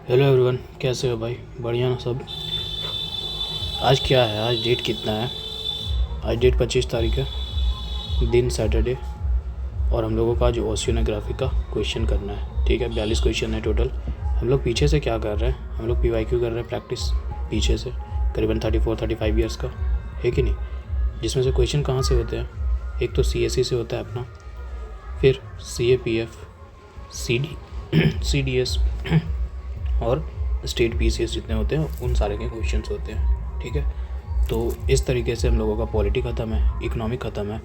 Hello everyone, कैसे हो भाई? बढ़िया ना सब। आज क्या है? आज डेट कितना है? आज डेट 25 तारीख है, दिन सैटरडे। और हम लोगों का आज ओशियोनोग्राफी का क्वेश्चन करना है। ठीक है, 42 क्वेश्चन है टोटल। हम लोग पीछे से क्या कर रहे हैं? हम लोग PYQ कर रहे हैं प्रैक्टिस पीछे से, करीबन 34-35 ईयर्स का है कि नहीं। जिसमें से क्वेश्चन कहाँ से होते हैं? एक तो CSE से होता है अपना, फिर CAPF, CDS और स्टेट PCS जितने होते हैं उन सारे के क्वेश्चंस होते हैं। ठीक है, तो इस तरीके से हम लोगों का पॉलिटी ख़त्म है, इकोनॉमिक ख़त्म है,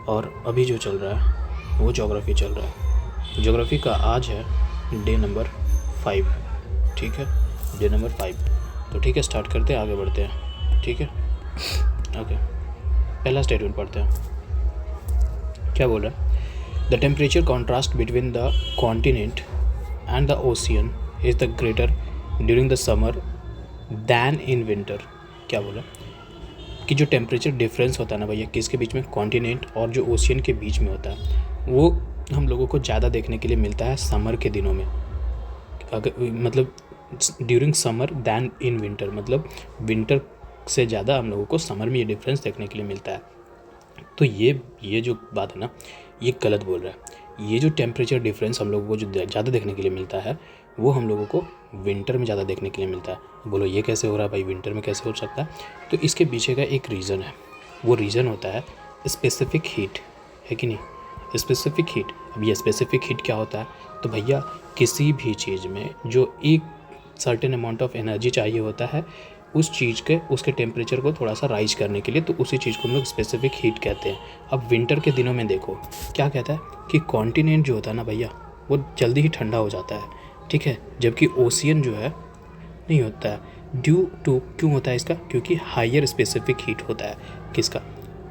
और अभी जो चल रहा है वो ज्योग्राफी चल रहा है। ज्योग्राफी का आज है डे नंबर 5। ठीक है, डे नंबर 5। तो ठीक है, स्टार्ट करते हैं, आगे बढ़ते हैं। ठीक है, ओके। पहला स्टेटमेंट पढ़ते हैं। क्या बोल रहा है? The temperature contrast between the continent and the ocean is the greater during the summer than in winter. क्या बोला कि जो टेम्परेचर डिफरेंस होता है ना भैया, किसके बीच में? कॉन्टिनेंट और जो ओशियन के बीच में होता है, वो हम लोगों को ज़्यादा देखने के लिए मिलता है समर के दिनों में। अगर मतलब during summer than in winter, मतलब विंटर से ज़्यादा हम लोगों को समर में ये डिफरेंस देखने के लिए मिलता है। तो ये जो बात है ना, ये गलत बोल रहा है। ये जो टेम्परेचर डिफरेंस हम लोगों को जो ज़्यादा देखने के लिए मिलता है, वो हम लोगों को विंटर में ज़्यादा देखने के लिए मिलता है। बोलो ये कैसे हो रहा है भाई, विंटर में कैसे हो सकता है? तो इसके पीछे का एक रीज़न है। वो रीज़न होता है स्पेसिफिक हीट, है कि नहीं? Specific heat. अब ये स्पेसिफिक हीट क्या होता है? तो भैया किसी भी चीज़ में जो एक सर्टेन अमाउंट ऑफ एनर्जी चाहिए होता है उस चीज़ के उसके टेम्परेचर को थोड़ा सा राइज करने के लिए, तो उसी चीज़ को हम लोग स्पेसिफिक हीट कहते हैं। अब विंटर के दिनों में देखो क्या कहता है कि कॉन्टिनेंट जो होता है ना भैया, वो जल्दी ही ठंडा हो जाता है। ठीक है, जबकि ओशियन जो है नहीं होता है। ड्यू टू क्यों होता है इसका? क्योंकि हायर स्पेसिफिक हीट होता है किसका?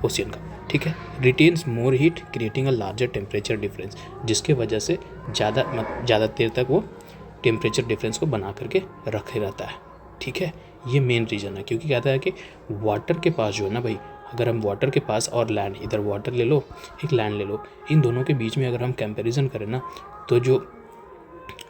ओशियन का। ठीक है, retains more heat creating a larger temperature difference, जिसके वजह से ज़्यादा देर तक वो टेम्परेचर डिफरेंस को बना करके रखे रहता है। ठीक है, ये मेन रीज़न है। क्योंकि कहता है कि वाटर के पास जो है ना भाई, अगर हम वाटर के पास और लैंड, इधर वाटर ले लो एक लैंड ले लो, इन दोनों के बीच में अगर हम कंपैरिजन करें ना, तो जो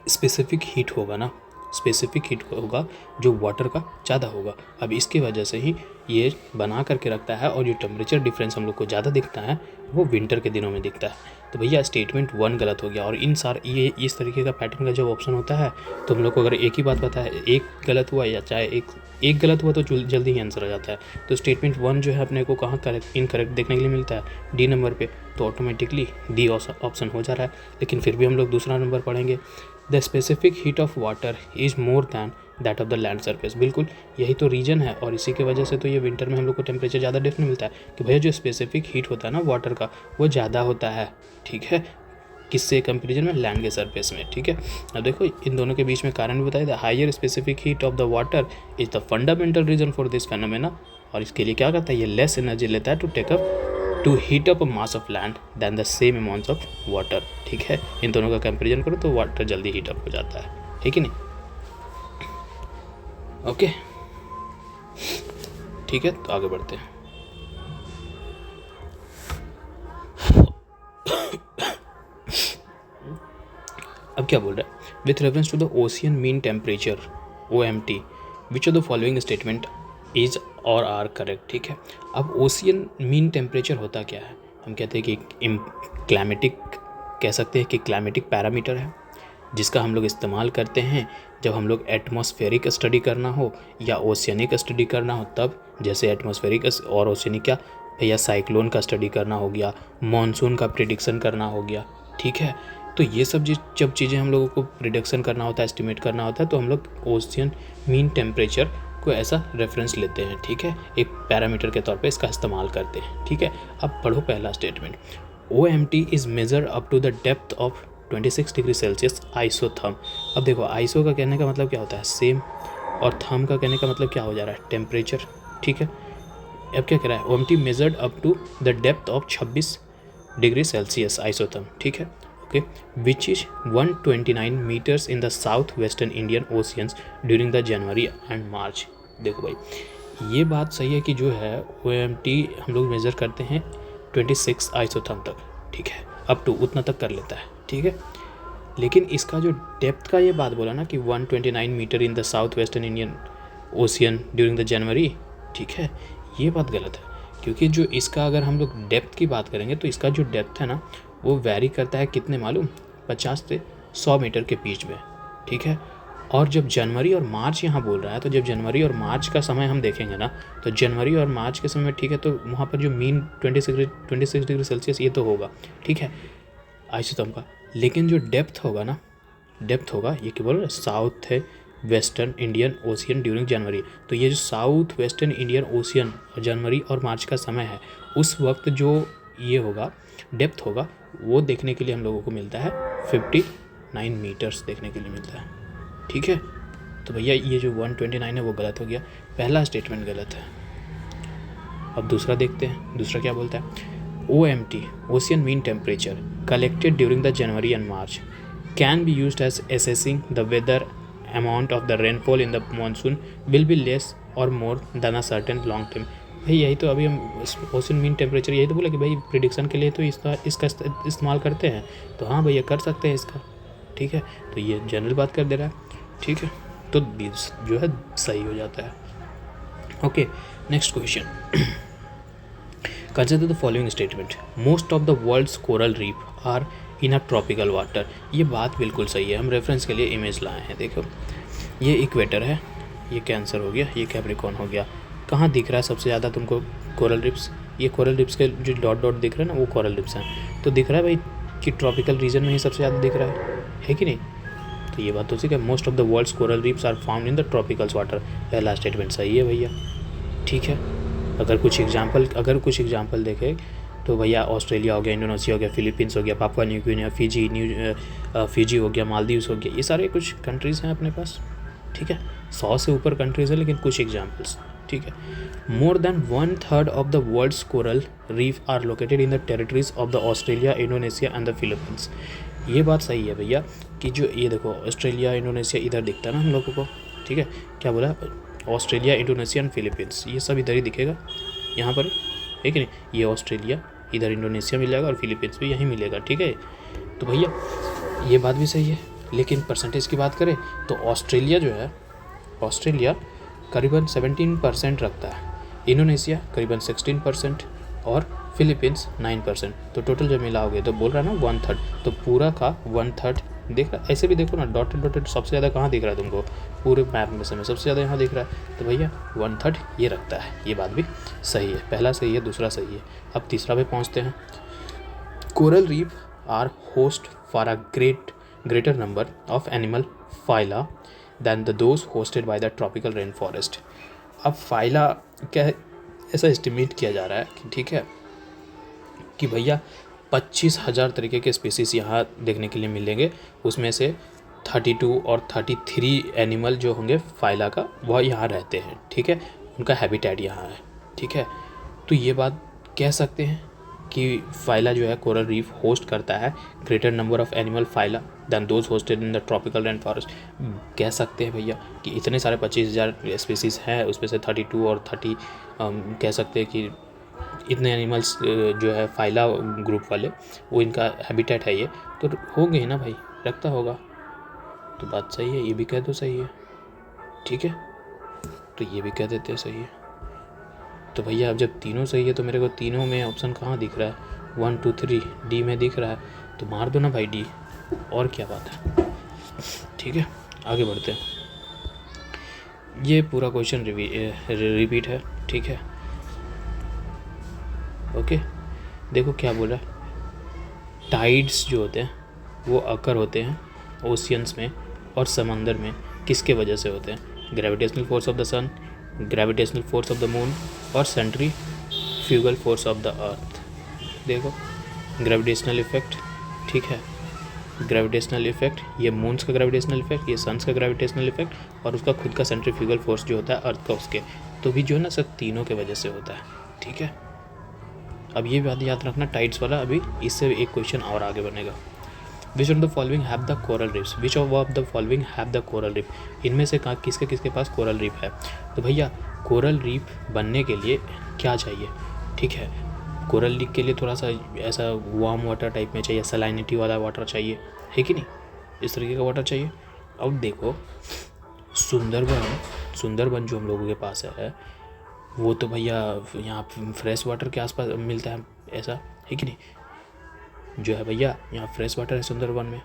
स्पेसिफिक हीट होगा ना, स्पेसिफिक हीट होगा जो वाटर का ज़्यादा होगा। अब इसकी वजह से ही ये बना करके रखता है, और जो टेम्परेचर डिफरेंस हम लोग को ज़्यादा दिखता है वो विंटर के दिनों में दिखता है। तो भैया स्टेटमेंट 1 गलत हो गया। और इन सारे ये इस तरीके का पैटर्न का जब ऑप्शन होता है, तो हम लोग को अगर एक ही बात पता है, एक गलत हुआ या चाहे एक गलत हुआ, तो जल्दी ही आंसर आ जाता है। तो स्टेटमेंट 1 जो है अपने को कहाँ करेक्ट इनकरेक्ट देखने के लिए मिलता है? डी नंबर पे। तो ऑटोमेटिकली डी ऑप्शन हो जा रहा है। लेकिन फिर भी हम लोग दूसरा नंबर पढ़ेंगे। The specific heat of water is more than that of the land surface. बिल्कुल यही तो रीजन है, और इसी की वजह से तो ये विंटर में हम लोग को टेम्परेचर ज़्यादा देखने मिलता है कि भैया जो स्पेसिफिक हीट होता है ना वाटर का, वो ज़्यादा होता है। ठीक है, किससे कंपेरिजन में? लैंड के सरफेस में। ठीक है, अब देखो इन दोनों के बीच में कारण भी बताया। The higher specific heat of the water is the fundamental reason for this phenomena. और इसके लिए क्या करता है? ये लेस एनर्जी लेता है to heat up a mass of land than the same amount of water. ठीक है, इन दोनों का कंपेरिजन करो तो वाटर जल्दी हीट अप हो जाता है कि नहीं? ओके, ठीक है, तो आगे बढ़ते हैं। अब क्या बोल रहा है? With reference to the ocean mean temperature OMT, which of the following statement is और आर करेक्ट। ठीक है, अब ओशियन मीन टेम्परेचर होता क्या है? हम कहते हैं कि क्लाइमेटिक, कह सकते हैं कि क्लाइमेटिक पैरामीटर है, जिसका हम लोग इस्तेमाल करते हैं जब हम लोग एटमॉस्फेरिक स्टडी करना हो या ओशियनिक स्टडी करना हो तब। जैसे एटमॉस्फेरिक और ओशियनिक क्या भैया, साइक्लोन का स्टडी करना हो गया, मॉनसून का प्रिडिक्शन करना हो गया। ठीक है, तो ये सब जब चीज़ें हम लोगों को प्रिडिक्शन करना होता है, एस्टिमेट करना होता है, तो हम लोग ओशियन मीन टेम्परेचर को ऐसा रेफरेंस लेते हैं। ठीक है, एक पैरामीटर के तौर पे इसका इस्तेमाल करते हैं। ठीक है, अब पढ़ो पहला statement. OMT is major up to the depth of 26 degree Celsius isotherm. अब देखो आइसो का कहने का मतलब क्या होता है? सेम। और थर्म का कहने का मतलब क्या हो जा रहा है? टेम्परेचर। ठीक है, अब क्या कह रहा है? OMT measured up to the depth of 26 degree Celsius isotherm. ठीक है, okay, which is 129 metres in the south western Indian oceans during the January and March. देखो भाई ये बात सही है कि जो है OMT हम लोग मेज़र करते हैं 26 आइसोथर्म तक। ठीक है, अप टू उतना तक कर लेता है। ठीक है, लेकिन इसका जो डेप्थ का ये बात बोला ना कि 129 metre in the south western Indian ocean during the January, ठीक है, ये बात गलत है। क्योंकि जो इसका अगर हम लोग डेप्थ की बात करेंगे तो इसका जो डेप्थ है ना वो वैरी करता है कितने मालूम, 50 से 100 मीटर के बीच में, ठीक है। और जब जनवरी और मार्च यहाँ बोल रहा है तो जब जनवरी और मार्च का समय हम देखेंगे ना तो जनवरी और मार्च के समय, ठीक है, तो वहाँ पर जो मीन 26 डिग्री सेल्सियस ये तो होगा, ठीक है, आइसोटोप का। लेकिन जो डेप्थ होगा ना, डेप्थ होगा ये क्या बोल रहे हैं, साउथ है वेस्टर्न इंडियन ओशियन ड्यूरिंग जनवरी। तो ये जो साउथ वेस्टर्न इंडियन ओशियन जनवरी और मार्च का समय है उस वक्त जो ये होगा डेप्थ होगा वो देखने के लिए हम लोगों को मिलता है 59 मीटर्स देखने के लिए मिलता है, ठीक है। तो भैया ये जो 129 है वो गलत हो गया, पहला स्टेटमेंट गलत है। अब दूसरा देखते हैं, दूसरा क्या बोलता है, OMT ocean mean temperature collected during the January and March can be used as assessing the weather amount of the rainfall in the monsoon will be less or more than a certain long term। भाई यही तो अभी हम ocean mean temperature यही तो बोला कि भाई प्रिडिक्शन के लिए तो इसका इस्तेमाल करते हैं, तो हाँ भैया कर सकते हैं इसका, ठीक है। तो ये जनरल बात कर दे रहा है, ठीक है, तो जो है सही हो जाता है। Okay, next question, consider the following statement, most of the world's coral reef are in a tropical water. ये बात बिल्कुल सही है, हम रेफरेंस के लिए इमेज लाए हैं। देखो ये इक्वेटर है, ये कैंसर हो गया, ये कैप्रिकॉर्न हो गया। कहाँ दिख रहा है सबसे ज़्यादा तुमको कोरल रिप्स? ये कोरल रिप्स के जो डॉट डॉट दिख रहे हैं ना वो कोरल रिप्स हैं। तो दिख रहा है भाई कि ट्रॉपिकल रीजन में ही सबसे ज़्यादा दिख रहा है कि नहीं? तो ये बात तो ठीक है, most of the world's coral reefs are found in the tropicals water. पहला स्टेटमेंट सही है भैया, ठीक है। अगर कुछ एग्जाम्पल देखें तो भैया ऑस्ट्रेलिया हो गया, इंडोनेशिया हो गया, फिलीपींस हो गया, पापुआ न्यू गिनी, फिजी हो गया, मालदीव्स हो गया, ये सारे कुछ कंट्रीज़ हैं अपने पास, ठीक है। 100 से ऊपर कंट्रीज़ है, लेकिन कुछ एग्जाम्पल्स, ठीक है। More than 1/3 of the world's coral reef are located in the territories of the Australia, Indonesia and the Philippines. ये बात सही है भैया कि जो ये देखो ऑस्ट्रेलिया, इंडोनेशिया इधर दिखता है ना हम लोगों को, ठीक है। क्या बोला? ऑस्ट्रेलिया, इंडोनेशिया एंड फिलीपींस, ये सब इधर ही दिखेगा यहाँ पर, है कि नहीं? ये ऑस्ट्रेलिया, इधर इंडोनेशिया मिल जाएगा और फिलीपींस भी यहीं मिलेगा, ठीक है। तो भैया ये बात भी सही है, लेकिन परसेंटेज की बात करें तो ऑस्ट्रेलिया जो है, ऑस्ट्रेलिया करीबन 17% रखता है, इंडोनेशिया करीबन 16% और फिलीपींस 9%। तो टोटल जब मिलाओगे तो बोल रहा है ना 1/3, तो पूरा का 1/3 देख रहा है। ऐसे भी देखो ना, डॉटेड डॉटेड सबसे ज़्यादा कहाँ दिख रहा है तुमको? पूरे मैप में से सबसे ज़्यादा यहाँ दिख रहा है। तो भैया 1/3 ये रखता है, ये बात भी सही है। पहला सही है, दूसरा सही है। अब तीसरा पे पहुँचते हैं। Coral reef are host for a greater number of animal phyla than the those hosted by the tropical rain forest. अब फाइला क्या ऐसा एस्टिमेट किया जा रहा है कि ठीक है कि भैया 25,000 तरीके के स्पीसीज़ यहाँ देखने के लिए मिलेंगे। उसमें से 32 और 33 एनिमल जो होंगे फाइला का वह यहाँ रहते हैं, ठीक है। उनका हैबिटेट यहाँ है, ठीक है। तो ये बात कह सकते हैं कि फाइला जो है कोरल रीफ होस्ट करता है greater number of animal phyla then those hosted in the tropical rain forest. कह सकते हैं भैया कि इतने सारे 25,000 स्पीसीज़ हैं, उसमें से 32 और 30 कह सकते हैं कि इतने एनिमल्स जो है फाइला ग्रुप वाले वो इनका हैबिटेट है, ये तो होंगे ही ना भाई, रखता होगा। तो बात सही है, ये भी कह दो सही है, ठीक है। तो ये भी कह देते हैं सही है। तो भैया अब जब तीनों सही है तो मेरे को तीनों में ऑप्शन कहाँ दिख रहा है? 1 2 3 डी में दिख रहा है, तो मार दो ना भाई डी, और क्या बात है, ठीक है। आगे बढ़ते हैं। ये पूरा क्वेश्चन रिपीट है, ठीक है। ओके, देखो क्या बोला, टाइड्स जो होते हैं वो अकर होते हैं ओशियंस में और समंदर में, किसके वजह से होते हैं? Gravitational force of the sun, gravitational force of the moon और centrifugal force of the earth. देखो ग्रेविटेशनल इफेक्ट, ठीक है, ग्रेविटेशनल इफेक्ट, ये मून्स का ग्रेविटेशनल इफेक्ट, ये सन्स का ग्रेविटेशनल इफेक्ट और उसका खुद का सेंट्रीफ्यूगल फोर्स जो होता है अर्थ का, उसके तो भी जो है ना सब तीनों के वजह से होता है, ठीक है। अब ये बात याद रखना टाइड्स वाला, अभी इससे एक क्वेश्चन और आगे बनेगा। विच of the following have the coral reefs? Which of the following have the coral reef? इनमें से किसके किसके पास कोरल रीफ है? तो भैया कोरल रीफ बनने के लिए क्या चाहिए, ठीक है। कोरल रीफ के लिए थोड़ा सा ऐसा वार्म वाटर टाइप में चाहिए, सलाइनिटी वाला वाटर चाहिए, है कि नहीं? इस तरीके का वाटर चाहिए। अब देखो सुंदरबन जो हम लोगों के पास है वो तो भैया यहाँ फ्रेश वाटर के आसपास मिलता है, ऐसा है कि नहीं। जो है भैया यहाँ फ्रेश वाटर है सुंदरबन में।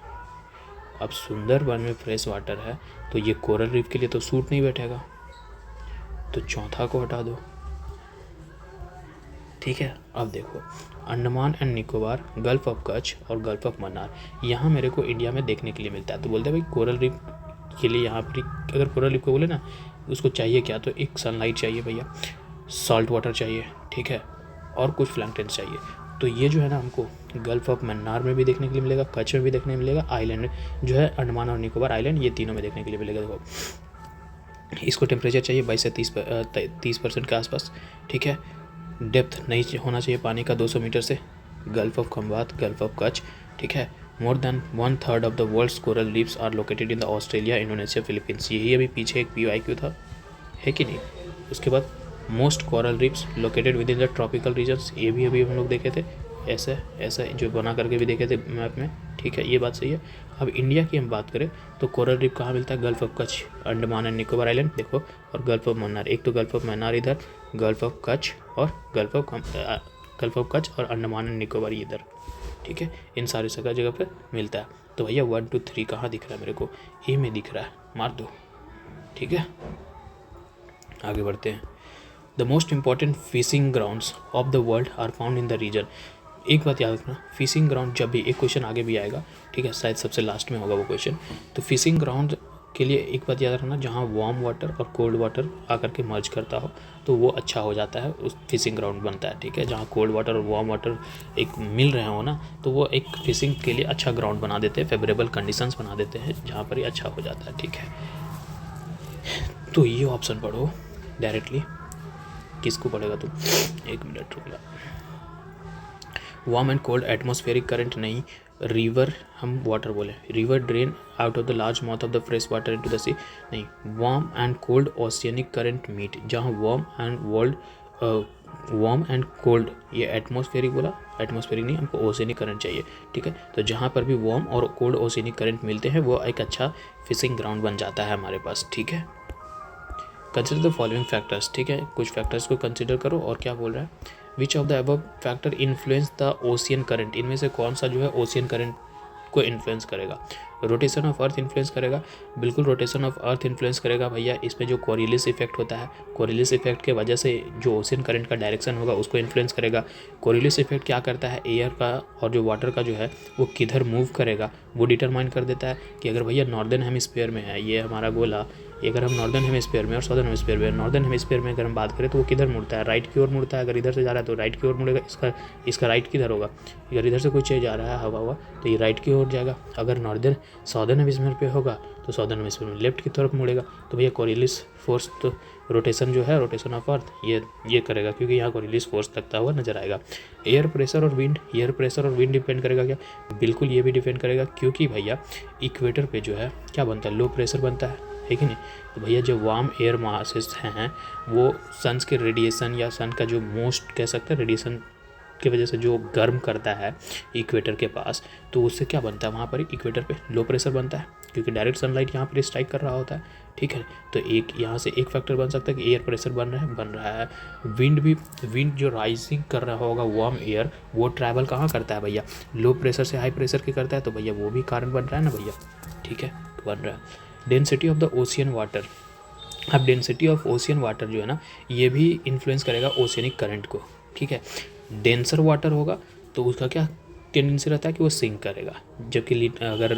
अब सुंदरबन में फ्रेश वाटर है तो ये कोरल रीफ के लिए तो सूट नहीं बैठेगा, तो चौथा को हटा दो। ठीक है, अब देखो Andaman and Nicobar, gulf of Kutch और गल्फ ऑफ मन्नार, यहाँ मेरे को इंडिया में देखने के लिए मिलता है। तो बोलते हैं भाई कोरल रीफ के लिए यहाँ पर, अगर कोरल रीफ को बोले ना उसको चाहिए क्या, तो एक सनलाइट चाहिए भैया, सॉल्ट वाटर चाहिए, ठीक है, और कुछ प्लैंकटन्स चाहिए। तो ये जो है ना हमको गल्फ ऑफ मन्नार में भी देखने के लिए मिलेगा, कच्छ में भी देखने को मिलेगा, आइलैंड जो है अंडमान और निकोबार आइलैंड, ये तीनों में देखने के लिए मिलेगा। देखो इसको टेम्परेचर चाहिए 22 से 30% के आसपास, ठीक है। डेप्थ नहीं होना चाहिए पानी का 200 मीटर से। Gulf of Khambhat, Gulf of Kutch, ठीक है। More than 1/3 of the world's coral reefs are located in the Australia, Indonesia, Philippines. यही अभी पीछे एक PYQ था, है कि नहीं। उसके बाद most coral reefs located within the tropical regions, ये भी अभी हम लोग देखे थे, ऐसे ऐसे जो बना करके भी देखे थे मैप में, ठीक है, ये बात सही है। अब इंडिया की हम बात करें तो कोरल रीफ कहाँ मिलता है, gulf of Kutch, Andaman and Nicobar island देखो, और गल्फ ऑफ मन्नार। एक तो गल्फ ऑफ मन्नार इधर, गल्फ ऑफ कच्छ और गल्फ ऑफ कच्छ और अंडमान एंड निकोबार इधर, ठीक है, इन सारी जगह पे मिलता है। तो भैया 1 2 3 कहाँ दिख रहा है मेरे को, ए में दिख रहा है, मार दो, ठीक है। आगे बढ़ते हैं। The most important fishing grounds of the world are found in the region. एक बात याद रखना, फिशिंग ग्राउंड जब भी, एक क्वेश्चन आगे भी आएगा, ठीक है, शायद सबसे लास्ट में होगा वो क्वेश्चन। तो फिशिंग ग्राउंड के लिए एक बात याद रखना, जहाँ वार्म वाटर और कोल्ड वाटर आकर के मर्ज करता हो तो वो अच्छा हो जाता है, उस फिशिंग ग्राउंड बनता है, ठीक है। जहाँ कोल्ड वाटर और वार्म वाटर एक मिल रहे हो ना, तो वो एक फिशिंग के लिए अच्छा ग्राउंड बना देते हैं, फेवरेबल कंडीशंस बना देते हैं, जहाँ पर ये अच्छा हो जाता है, ठीक है। तो ये ऑप्शन पढ़ो डायरेक्टली, किसको पढ़ेगा तुम, एक मिनट रुक ला। Warm and cold atmospheric current नहीं, रिवर हम वाटर बोले, river drain out of the large mouth of the fresh water into the sea, नहीं, warm and cold oceanic current meet, जहाँ वार्म एंड कोल्ड, ये atmospheric बोला, atmospheric नहीं, हमको oceanic current चाहिए, ठीक है। तो जहाँ पर भी वार्म और कोल्ड ओशियनिक करंट मिलते हैं वो एक अच्छा फिशिंग ग्राउंड बन जाता है हमारे पास, ठीक है। कंसिडर द फॉलोइंग फैक्टर्स, ठीक है, कुछ फैक्टर्स को कंसिडर करो। और क्या बोल रहा है, which of the above factor influence the ocean current, इनमें से कौन सा जो है ओशियन करंट को इन्फ्लुएंस करेगा। रोटेशन ऑफ अर्थ इन्फ्लुएंस करेगा, बिल्कुल रोटेशन ऑफ अर्थ इन्फ्लुएंस करेगा भैया। इसमें जो कोरियलिस इफेक्ट होता है, कोरियलिस इफेक्ट के वजह से जो ओशियन करंट का डायरेक्शन होगा उसको इन्फ्लुएंस करेगा। कोरियलिस इफेक्ट क्या करता है, एयर का और जो वाटर का जो है वो किधर मूव करेगा वो डिटरमाइन कर देता है कि अगर भैया नॉर्दर्न हेमिस्फीयर में है ये हमारा गोला, अगर हम नॉर्दर्न हेमिस्फीयर में और साउदर्न हेमिस्फीयर में, नॉर्दर्न हेमिस्फीयर में अगर हम बात करें तो वो किधर मुड़ता है, राइट की ओर मुड़ता है। अगर इधर से जा रहा है तो राइट की ओर मुड़ेगा, इसका राइट किधर होगा, अगर इधर से कोई चीज़ जा रहा है हवा तो ये राइट की ओर जाएगा। अगर साउदर्न हेमिस्फीयर पे होगा तो साउदर्न हेमिस्फीयर में लेफ्ट की तरफ मुड़ेगा। तो भैया कोरियलिस फोर्स, तो रोटेशन जो है, रोटेशन ऑफ अर्थ ये करेगा, क्योंकि यहाँ कोरियलिस फोर्स लगता हुआ नजर आएगा। एयर प्रेशर और विंड डिपेंड करेगा क्या, बिल्कुल ये भी डिपेंड करेगा, क्योंकि भैया इक्वेटर पे जो है क्या बनता है, लो प्रेशर बनता है कि नहीं। तो भैया जो वार्म एयर मासेस हैं वो सन्स के रेडिएशन या सन का जो मोस्ट कह सकते हैं रेडिएशन की वजह से जो गर्म करता है इक्वेटर के पास, तो उससे क्या बनता है, वहाँ पर इक्वेटर पे लो प्रेशर बनता है, क्योंकि डायरेक्ट सनलाइट यहाँ पर स्ट्राइक कर रहा होता है, ठीक है। तो एक यहाँ से एक फैक्टर बन सकता है कि एयर प्रेशर बन रहा है। विंड जो राइजिंग कर रहा होगा वार्म एयर, वो ट्रैवल कहाँ करता है भैया, लो प्रेशर से हाई प्रेशर के करता है, तो भैया वो भी कारण बन रहा है ना भैया, ठीक है, बन रहा है। Density of the ocean water, अब डेंसिटी ऑफ ओशियन वाटर जो है ना ये भी इन्फ्लुएंस करेगा ओशियनिक करंट को, ठीक है। डेंसर वाटर होगा तो उसका क्या टेंडेंसी रहता है कि वो सिंक करेगा, जबकि अगर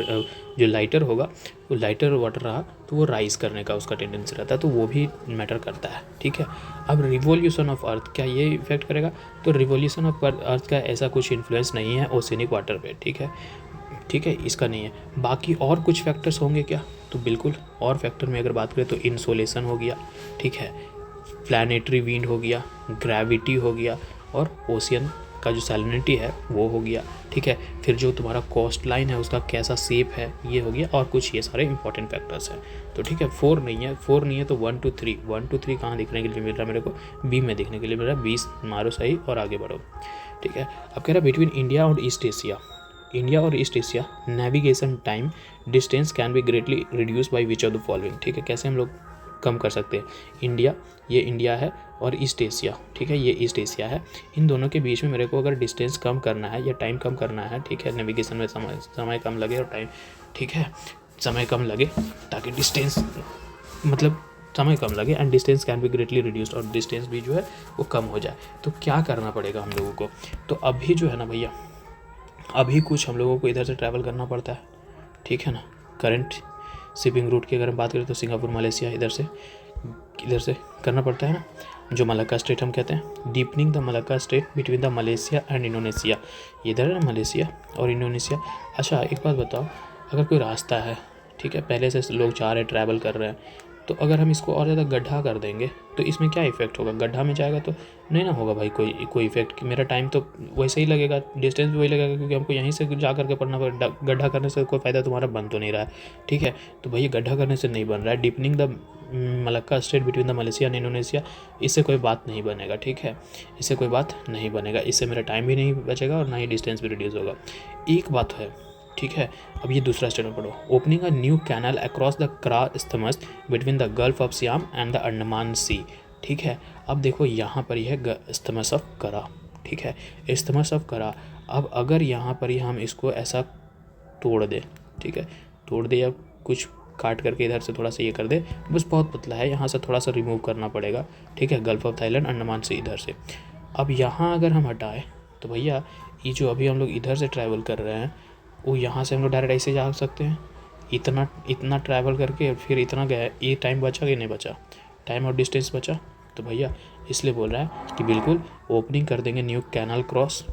जो लाइटर होगा, वो लाइटर वाटर रहा तो वो राइज करने का उसका टेंडेंसी रहता है, तो वो भी मैटर करता है, ठीक है। अब रिवोल्यूशन ऑफ अर्थ क्या ये इफेक्ट करेगा, तो रिवोल्यूशन ऑफ अर्थ का ऐसा कुछ इन्फ्लुएंस नहीं है ओशियनिक वाटर पे, ठीक है, इसका नहीं है। बाकी और कुछ फैक्टर्स होंगे क्या, तो बिल्कुल और फैक्टर में अगर बात करें तो इंसोलेशन हो गया, ठीक है, प्लैनेटरी विंड हो गया, ग्रेविटी हो गया, और ओशियन का जो सैलिनिटी है वो हो गया, ठीक है। फिर जो तुम्हारा कोस्ट लाइन है उसका कैसा शेप है ये हो गया, और कुछ ये सारे इंपॉर्टेंट फैक्टर्स हैं। तो ठीक है, 4 नहीं है तो 1 2 3 कहाँ दिखने के लिए मिल रहा है मेरे को, बी में देखने के लिए मिल रहा है। 20 मारो सही और आगे बढ़ो, ठीक है। अब कह रहा है बिटवीन इंडिया और ईस्ट एशिया, इंडिया और east Asia navigation time distance can be greatly reduce by which of the following. ठीक है, कैसे हम लोग कम कर सकते हैं। इंडिया, ये इंडिया है और ईस्ट एशिया, ठीक है, ये ईस्ट एशिया है। इन दोनों के बीच में मेरे को अगर डिस्टेंस कम करना है या टाइम कम करना है, ठीक है, नेविगेशन में समय कम लगे और टाइम, ठीक है, समय कम लगे ताकि डिस्टेंस मतलब समय कम लगे and distance can be greatly reduced, और डिस्टेंस भी जो है वो कम हो जाए। तो क्या करना पड़ेगा हम लोगों को। तो अभी जो है ना भैया, अभी कुछ हम लोगों को इधर से ट्रैवल करना पड़ता है, ठीक है ना। करंट शिपिंग रूट की अगर हम बात करें तो सिंगापुर, मलेशिया, इधर से करना पड़ता है ना, जो मलक्का स्ट्रेट हम कहते हैं। Deepening the Malacca strait between the Malaysia and Indonesia, इधर है ना मलेशिया और इंडोनेशिया। अच्छा एक बात बताओ, अगर कोई रास्ता है, ठीक है, पहले से लोग जा रहे हैं, ट्रैवल कर रहे हैं, तो अगर हम इसको और ज़्यादा गड्ढा कर देंगे तो इसमें क्या इफेक्ट होगा। गड्ढा में जाएगा तो नहीं ना होगा भाई कोई इफेक्ट। मेरा टाइम तो वैसे ही लगेगा, डिस्टेंस भी वही लगेगा, क्योंकि हमको यहीं से जा करके पढ़ना पड़ेगा। गड्ढा करने से कोई फ़ायदा तुम्हारा बन तो नहीं रहा है, ठीक है। तो भैया गड्ढा करने से नहीं बन रहा है। Deepening the Malacca strait between the Malaysia and Indonesia, इससे कोई बात नहीं बनेगा, ठीक है, इससे कोई बात नहीं बनेगा। इससे मेरा टाइम भी नहीं बचेगा और ना ही डिस्टेंस भी रिड्यूस होगा। एक बात है, ठीक है। अब ये दूसरा स्टेटमेंट पढ़ो। Opening a new canal across the Kra isthmus between the gulf of Siam and the Andaman sea, ठीक है। अब देखो यहाँ पर यह है इस्थमस ऑफ करा, ठीक है, इस्थमस ऑफ करा। अब अगर यहाँ पर ही हम इसको ऐसा तोड़ दे, ठीक है, तोड़ दे या कुछ काट करके इधर से थोड़ा सा ये कर दे, बस बहुत पतला है, यहाँ से थोड़ा सा रिमूव करना पड़ेगा, ठीक है, गल्फ ऑफ थाईलैंड, अंडमान से इधर से। अब यहाँ अगर हम हटाएं तो भैया ये जो अभी हम लोग इधर से ट्रैवल कर रहे हैं, वो यहाँ से हम लोग डायरेक्ट ऐसे जा सकते हैं। इतना ट्रैवल करके फिर इतना गया, ये टाइम बचा कि नहीं बचा, टाइम और डिस्टेंस बचा। तो भैया इसलिए बोल रहा है कि बिल्कुल ओपनिंग कर देंगे new canal cross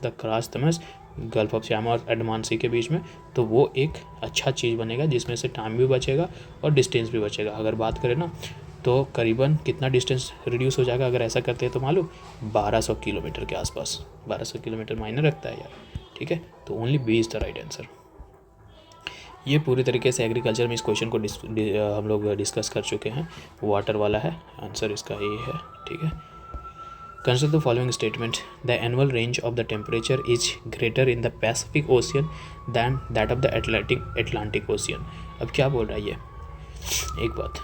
the cross Tamas gulf of SIAM और अंडमान सी के बीच में, तो वो एक अच्छा चीज़ बनेगा जिसमें से टाइम भी बचेगा और डिस्टेंस भी बचेगा। अगर बात करें ना तो करीबन कितना डिस्टेंस रिड्यूस हो जाएगा अगर ऐसा करते हैं तो मालूम 1200 किलोमीटर के आसपास। 1200 किलोमीटर मायने रखता है यार, ठीक है। तो only B is the right answer. ये पूरी तरीके से एग्रीकल्चर में इस क्वेश्चन को हम लोग डिस्कस कर चुके हैं। वाटर वाला है, आंसर इसका ये है, ठीक है। Consider the following statement. The annual range of the temperature is greater in the Pacific Ocean than that of the Atlantic Ocean. अब क्या बोल रहा है ये, एक बात,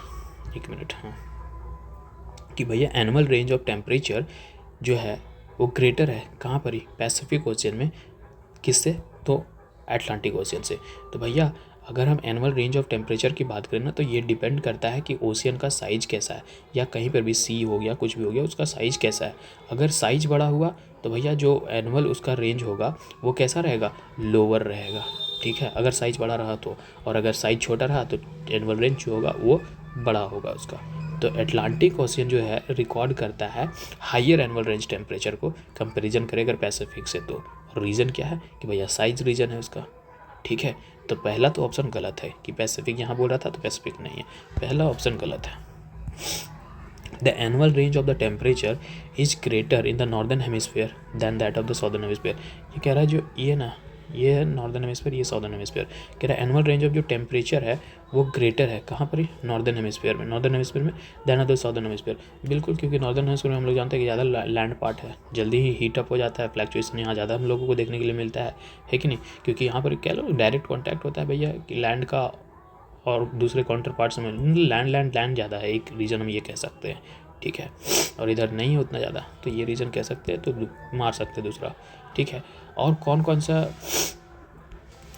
एक मिनट, हाँ, कि भैया एनुअल रेंज ऑफ टेम्परेचर जो है वो ग्रेटर है कहाँ पर ही, पैसिफिक ओशियन में, किससे, तो एटलांटिक ओशियन से। तो भैया अगर हम एनुअल रेंज ऑफ टेम्परेचर की बात करें ना तो ये डिपेंड करता है कि ओशियन का साइज कैसा है, या कहीं पर भी सी हो गया, कुछ भी हो गया, उसका साइज कैसा है। अगर साइज बड़ा हुआ तो भैया जो एनुअल उसका रेंज होगा वो कैसा रहेगा, लोअर रहेगा, ठीक है, अगर साइज बड़ा रहा तो। और अगर साइज छोटा रहा तो एनुअल रेंज जो होगा वो बड़ा होगा उसका। तो एटलांटिक ओशियन जो है रिकॉर्ड करता है हाइयर एनुअल रेंज टेम्परेचर को कंपैरिजन करे अगर पैसिफिक से। तो रीज़न क्या है कि भैया साइज रीजन है उसका, ठीक है। तो पहला तो ऑप्शन गलत है कि पैसिफिक यहाँ बोल रहा था, तो पैसिफिक नहीं है, पहला ऑप्शन गलत है। The annual range of the temperature is greater in the northern hemisphere than that of the southern hemisphere. ये कह रहा है जो ये ना, ये है नॉर्दर्न हेमिस्फीयर, ये सॉदर्न हेमिस्फीयर। कह रहा है एनुअल रेंज ऑफ जो टेम्परेचर है वो ग्रेटर है कहाँ पर ही, नॉर्दर्न हेमिस्फीयर में, नॉर्दर्न हेमिस्फीयर में than of the southern hemisphere. बिल्कुल, क्योंकि नॉर्दर्न हेमिस्फीयर में हम लोग जानते हैं कि ज़्यादा लैंड पार्ट है, जल्दी ही हीट अप हो जाता है, फ्लैक्चुएशन यहाँ ज़्यादा हम लोगों को देखने के लिए मिलता है कि नहीं। क्योंकि यहाँ पर कह लो डायरेक्ट कॉन्टैक्ट होता है भैया कि लैंड का और दूसरे काउंटर पार्ट्स में, लैंड ज़्यादा है, एक रीज़न हम ये कह सकते हैं, ठीक है। और इधर नहीं है उतना ज़्यादा, तो ये रीज़न कह सकते हैं, तो मार सकते हैं दूसरा, ठीक है। और कौन कौन सा,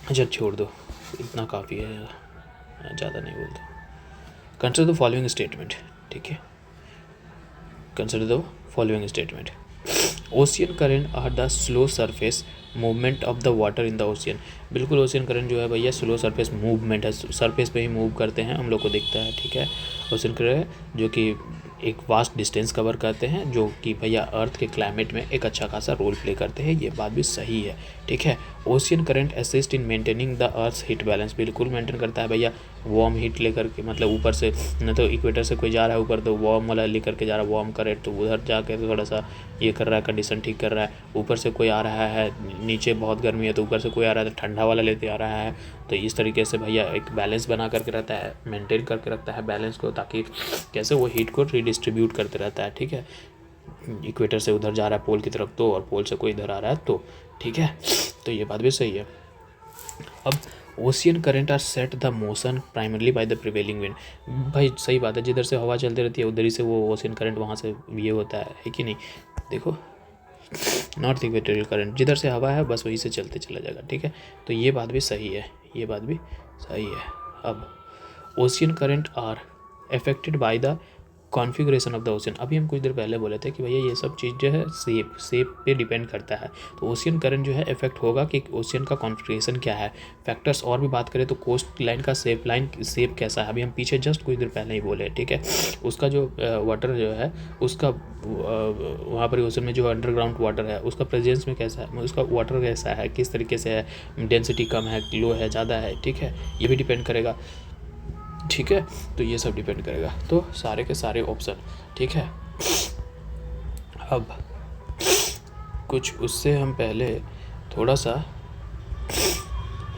अच्छा छोड़ दो, इतना काफ़ी है, ज़्यादा नहीं बोलते। कंसिडर द फॉलोइंग स्टेटमेंट, ठीक है, consider the following statement. Ocean current are the slow surface movement of the water in the ocean. बिल्कुल, ओशियन करंट जो है भैया स्लो सरफेस मूवमेंट है, सरफेस पे ही मूव करते हैं, हम लोग को दिखता है, ठीक है। ओशियन करंट जो कि एक वास्ट डिस्टेंस कवर करते हैं, जो कि भैया अर्थ के क्लाइमेट में एक अच्छा खासा रोल प्ले करते हैं, ये बात भी सही है, ठीक है। Ocean current assist in maintaining the earth's heat balance. बिल्कुल मेंटेन करता है भैया, वार्म हीट लेकर के, मतलब ऊपर से न तो इक्वेटर से कोई जा रहा है ऊपर तो वार्म वाला लेकर के जा रहा है, वार्म करे तो उधर जाकर थोड़ा सा ये कर रहा है, कंडीशन ठीक कर रहा है। ऊपर से कोई आ रहा है, नीचे बहुत गर्मी है तो ऊपर से कोई आ रहा है तो ठंडा वाला लेते आ रहा है। तो इस तरीके से भैया एक बैलेंस बना करके रहता है, मेंटेन करके रखता है बैलेंस को, ताकि कैसे वो हीट को रिडिस्ट्रीब्यूट करते रहता है, ठीक है। इक्वेटर से उधर जा रहा है पोल की तरफ तो, और पोल से कोई इधर आ रहा है तो ठीक है, तो ये बात भी सही है। अब ocean current are set the motion primarily by the prevailing wind. भाई सही बात है, जिधर से हवा चलती रहती है उधर ही से वो ओशियन करंट वहाँ से ये होता है कि नहीं। देखो नॉर्थ इक्वेटोरियल करंट, जिधर से हवा है बस वहीं से चलते चला जाएगा, ठीक है, तो ये बात भी सही है, ये बात भी सही है। अब ocean current are affected by the configuration of the ocean. अभी हम कुछ देर पहले बोले थे कि भैया ये सब चीज़ जो है शेप पे डिपेंड करता है, तो ओशियन करंट जो है इफेक्ट होगा कि ओशियन का कॉन्फ़िगरेशन क्या है। फैक्टर्स और भी बात करें तो कोस्ट लाइन का शेप कैसा है, अभी हम पीछे जस्ट कुछ देर पहले ही बोले, ठीक है। उसका जो वाटर जो है उसका वहाँ पर ओशन में जो अंडरग्राउंड वाटर है उसका प्रेजेंस में कैसा है, उसका वाटर कैसा है, किस तरीके से है, डेंसिटी कम है, लो है, ज़्यादा है, ठीक है, ये भी डिपेंड करेगा, ठीक है, तो ये सब डिपेंड करेगा। तो सारे के सारे ऑप्शन, ठीक है। अब कुछ उससे हम पहले थोड़ा सा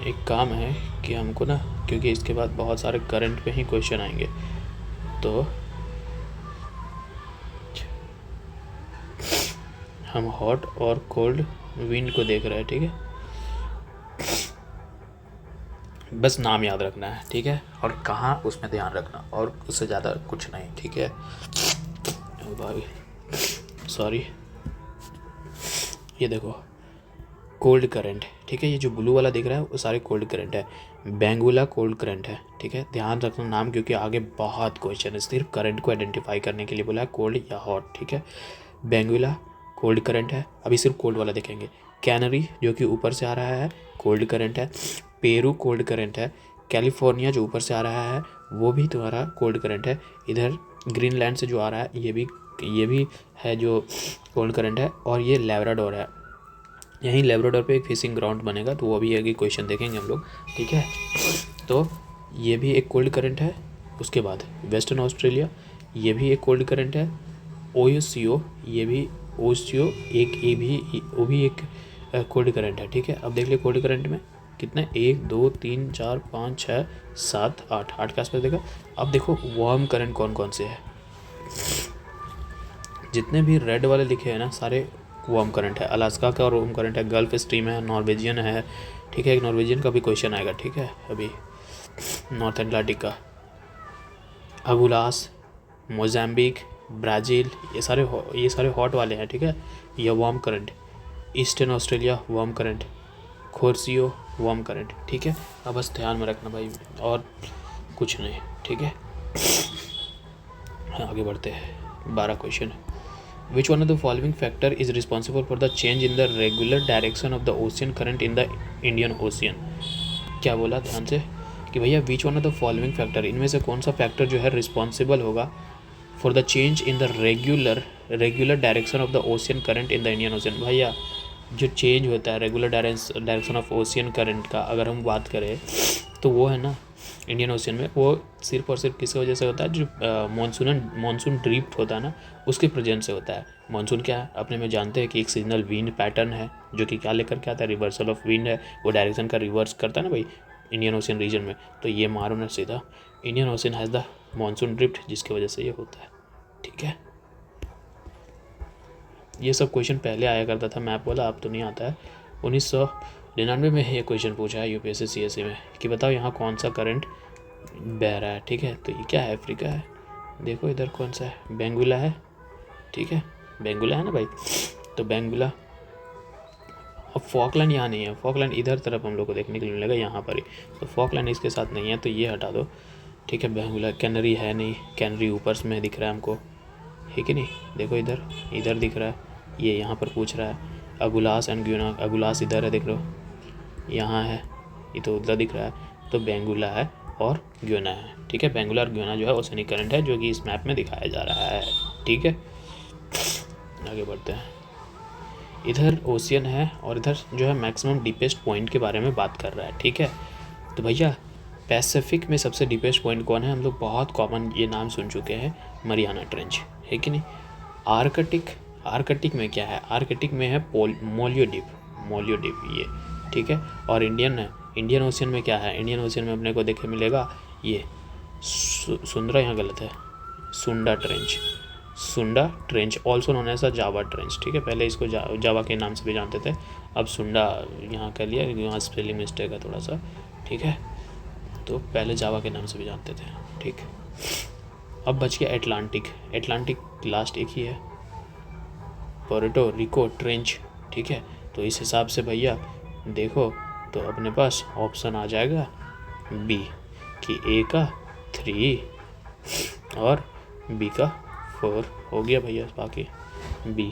एक काम है कि हमको ना, क्योंकि इसके बाद बहुत सारे करंट पे ही क्वेश्चन आएंगे, तो हम हॉट और कोल्ड विंड को देख रहे हैं, ठीक है, बस नाम याद रखना है, ठीक है, और कहाँ उसमें ध्यान रखना, और उससे ज़्यादा कुछ नहीं, ठीक है भाई, सॉरी। ये देखो कोल्ड करंट, ठीक है, ये जो ब्लू वाला दिख रहा है वो सारे कोल्ड करंट है। बेंगुला कोल्ड करंट है, ठीक है, ध्यान रखना नाम, क्योंकि आगे बहुत क्वेश्चन है, सिर्फ करंट को आइडेंटिफाई करने के लिए बोला है, कोल्ड या हॉट, ठीक है। बेंगुला कोल्ड करंट है, अभी सिर्फ कोल्ड वाला देखेंगे। कैनरी जो कि ऊपर से आ रहा है कोल्ड करंट है। पेरू कोल्ड करंट है। कैलिफोर्निया जो ऊपर से आ रहा है वो भी तुम्हारा कोल्ड करंट है। इधर ग्रीनलैंड से जो आ रहा है ये भी है जो कोल्ड करंट है। और ये लेब्राडोर है, यहीं लेब्राडोर पे एक फिशिंग ग्राउंड बनेगा, तो वो भी आगे क्वेश्चन देखेंगे हम लोग, ठीक है। तो ये भी एक कोल्ड करंट है। उसके बाद वेस्टर्न ऑस्ट्रेलिया, ये भी एक कोल्ड करंट है। ओयोसियो, ये भी ओसियो वो भी एक कोल्ड करंट है, ठीक है। अब देख ले कोल्ड करंट में कितने, 1 2 3 4 5 6 7 8 के आसपास देखा। अब देखो वार्म करंट कौन कौन से है, जितने भी रेड वाले लिखे हैं ना सारे वार्म करंट है। अलास्का का वार्म करंट है, गल्फ स्ट्रीम है, नॉर्वेजियन है, ठीक है, एक नॉर्वेजियन का भी क्वेश्चन आएगा, ठीक है, अभी नॉर्थ अटलांटिक का, अगुलास, मोजाम्बिक, ब्राज़ील, ये सारे हॉट वाले हैं, ठीक है, ये warm current. Eastern Australia warm current, Kuroshio warm current, ठीक है। अब बस ध्यान में रखना भाई, और कुछ नहीं, ठीक है। आगे बढ़ते हैं, 12 question. Which one of the following factor is responsible for the change in the regular direction of the ocean current in the Indian ocean. क्या बोला ध्यान से कि भैया विच one of the following factor, इनमें से कौन सा फैक्टर जो है रिस्पॉन्सिबल होगा for the change in the regular direction of the ocean current in the Indian ocean. भैया जो चेंज होता है regular direction of ocean current का, अगर हम बात करें तो वो है ना इंडियन ओशियन में, वो सिर्फ और सिर्फ किसकी वजह से होता है, जो मानसून ड्रिफ्ट होता है ना उसके प्रेजेंस से होता है। मानसून क्या है अपने में जानते हैं कि एक सीजनल विंड पैटर्न है जो कि क्या लेकर के आता है, रिवर्सल ऑफ विंड है, वो डायरेक्शन का रिवर्स करता है ना भाई इंडियन ओशियन रीजन में। तो ये मारो ना सीधा, Indian ocean has the monsoon drift, जिसकी वजह से ये होता है, ठीक है। ये सब क्वेश्चन पहले आया करता था, मैप वाला, अब तो नहीं आता है। 1999 में ये क्वेश्चन पूछा है यूपीएससी सीएससी में कि बताओ यहाँ कौन सा करंट बह रहा है, ठीक है। तो ये क्या है, अफ्रीका है, देखो इधर कौन सा है, बेंगुला है, ठीक है, बेंगुला है ना भाई, तो बेंगुला। अब फॉकलैंड यहाँ नहीं है, फॉकलैंड इधर तरफ हम लोग को देखने के लिए मिलेगा, यहाँ पर ही, तो फॉकलैंड इसके साथ नहीं है, तो ये हटा दो, ठीक है। बेंगुला, कैनरी है नहीं, कैनरी ऊपर में दिख रहा है हमको, है कि नहीं, देखो इधर दिख रहा है, ये यहाँ पर पूछ रहा है। अगुलास एंड ग्यूना, अगुलास इधर है, देख लो यहाँ है, ये तो उधर दिख रहा है, तो बेंगुला है और ग्यूना है, ठीक है। बेंगुला और ग्यूना जो है ओशियनिक करंट है जो कि इस मैप में दिखाया जा रहा है, ठीक है। आगे बढ़ते हैं, इधर ओशियन है और इधर जो है मैक्सिमम डीपेस्ट पॉइंट के बारे में बात कर रहा है, ठीक है। तो भैया पैसिफिक में सबसे डीपेस्ट पॉइंट कौन है, हम लोग बहुत कॉमन ये नाम सुन चुके हैं, मरियाना ट्रेंच, है कि नहीं। आर्कटिक में क्या है, आर्कटिक में है मोलियो डिप ये, ठीक है। और इंडियन ओशियन में क्या है, इंडियन ओशियन में अपने को देखे मिलेगा ये सुंदरा, यहाँ गलत है, Sunda trench also known as Java trench, ठीक है। पहले इसको जावा के नाम से भी जानते थे, अब सुंडा यहाँ कर लिया क्योंकि वहाँ स्पेलिंग मिस्टेक है थोड़ा सा, ठीक है। तो पहले जावा के नाम से भी जानते थे, ठीक। अब बच गया एटलांटिक। एटलांटिक लास्ट एक ही है, पोर्टो रिको ट्रेंच, ठीक है। तो इस हिसाब से भैया देखो तो अपने पास ऑप्शन आ जाएगा बी, कि ए का 3 और बी का 4 हो गया भैया, बाकी बी,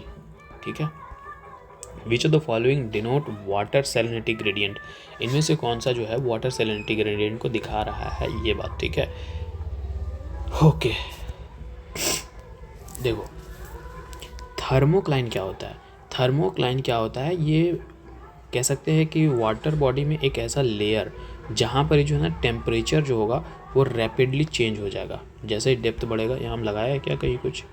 ठीक है। Which of the following denote water salinity gradient, इनमें से कौन सा जो है वाटर सैलिनिटी ग्रेडियंट को दिखा रहा है, ये बात, ठीक है। ओके देखो थर्मोक्लाइन क्या होता है। थर्मोक्लाइन क्या होता है, ये कह सकते हैं कि वाटर बॉडी में एक ऐसा लेयर जहाँ पर जो है ना टेम्परेचर जो होगा वो रैपिडली चेंज हो जाएगा जैसे ही डेप्थ बढ़ेगा। यहाँ हम लगाया है क्या कहीं कुछ,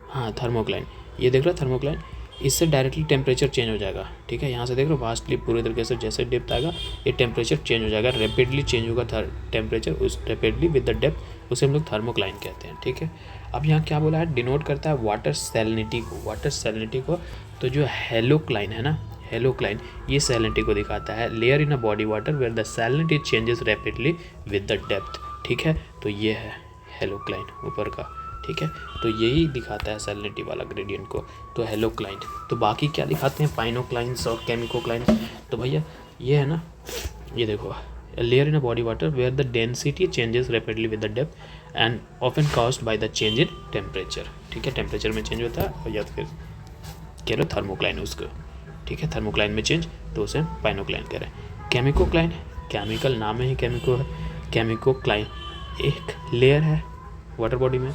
हाँ थर्मोक्लाइन, ये देख रहे हो थर्मोक्लाइन, इससे डायरेक्टली टेम्परेचर चेंज हो जाएगा, ठीक है। यहाँ से देख रहे हो वास्टली पूरे तरीके से जैसे डेप्थ आएगा ये टेम्परेचर चेंज हो जाएगा, रैपिडली चेंज होगा टेम्परेचर उस रैपिडली विद द डेप्थ, उसे हम लोग थर्मोक्लाइन कहते हैं, ठीक है। अब यहाँ क्या बोला है, डिनोट करता है वाटर सैलिनिटी को, वाटर सैलिनिटी को। तो जो हेलोक्लाइन है ना, हेलोक्लाइन ये सैलिनिटी को दिखाता है, layer in a body water where the salinity changes rapidly with the depth, ठीक है। तो ये है हेलोक्लाइन ऊपर का, ठीक है। तो यही दिखाता है सैलिनिटी वाला ग्रेडियंट को, तो हेलोक्लाइन। तो बाकी क्या दिखाते हैं, पाइनोक्लाइंस और केमिकोक्लाइंस। तो भैया ये है ना, ये देखो layer in a body water where the density changes rapidly with the depth and often caused by the change in temperature, ठीक है। टेम्परेचर में चेंज होता है, और या फिर कह लो थर्मोक्लाइन उसको, ठीक है। थर्मोक्लाइन में चेंज तो उसे पाइनोक्लाइन कह रहे हैं। केमिकोक्लाइन, केमिकल नाम में ही केमिको है। केमिकोक्लाइन एक लेयर है वाटर बॉडी में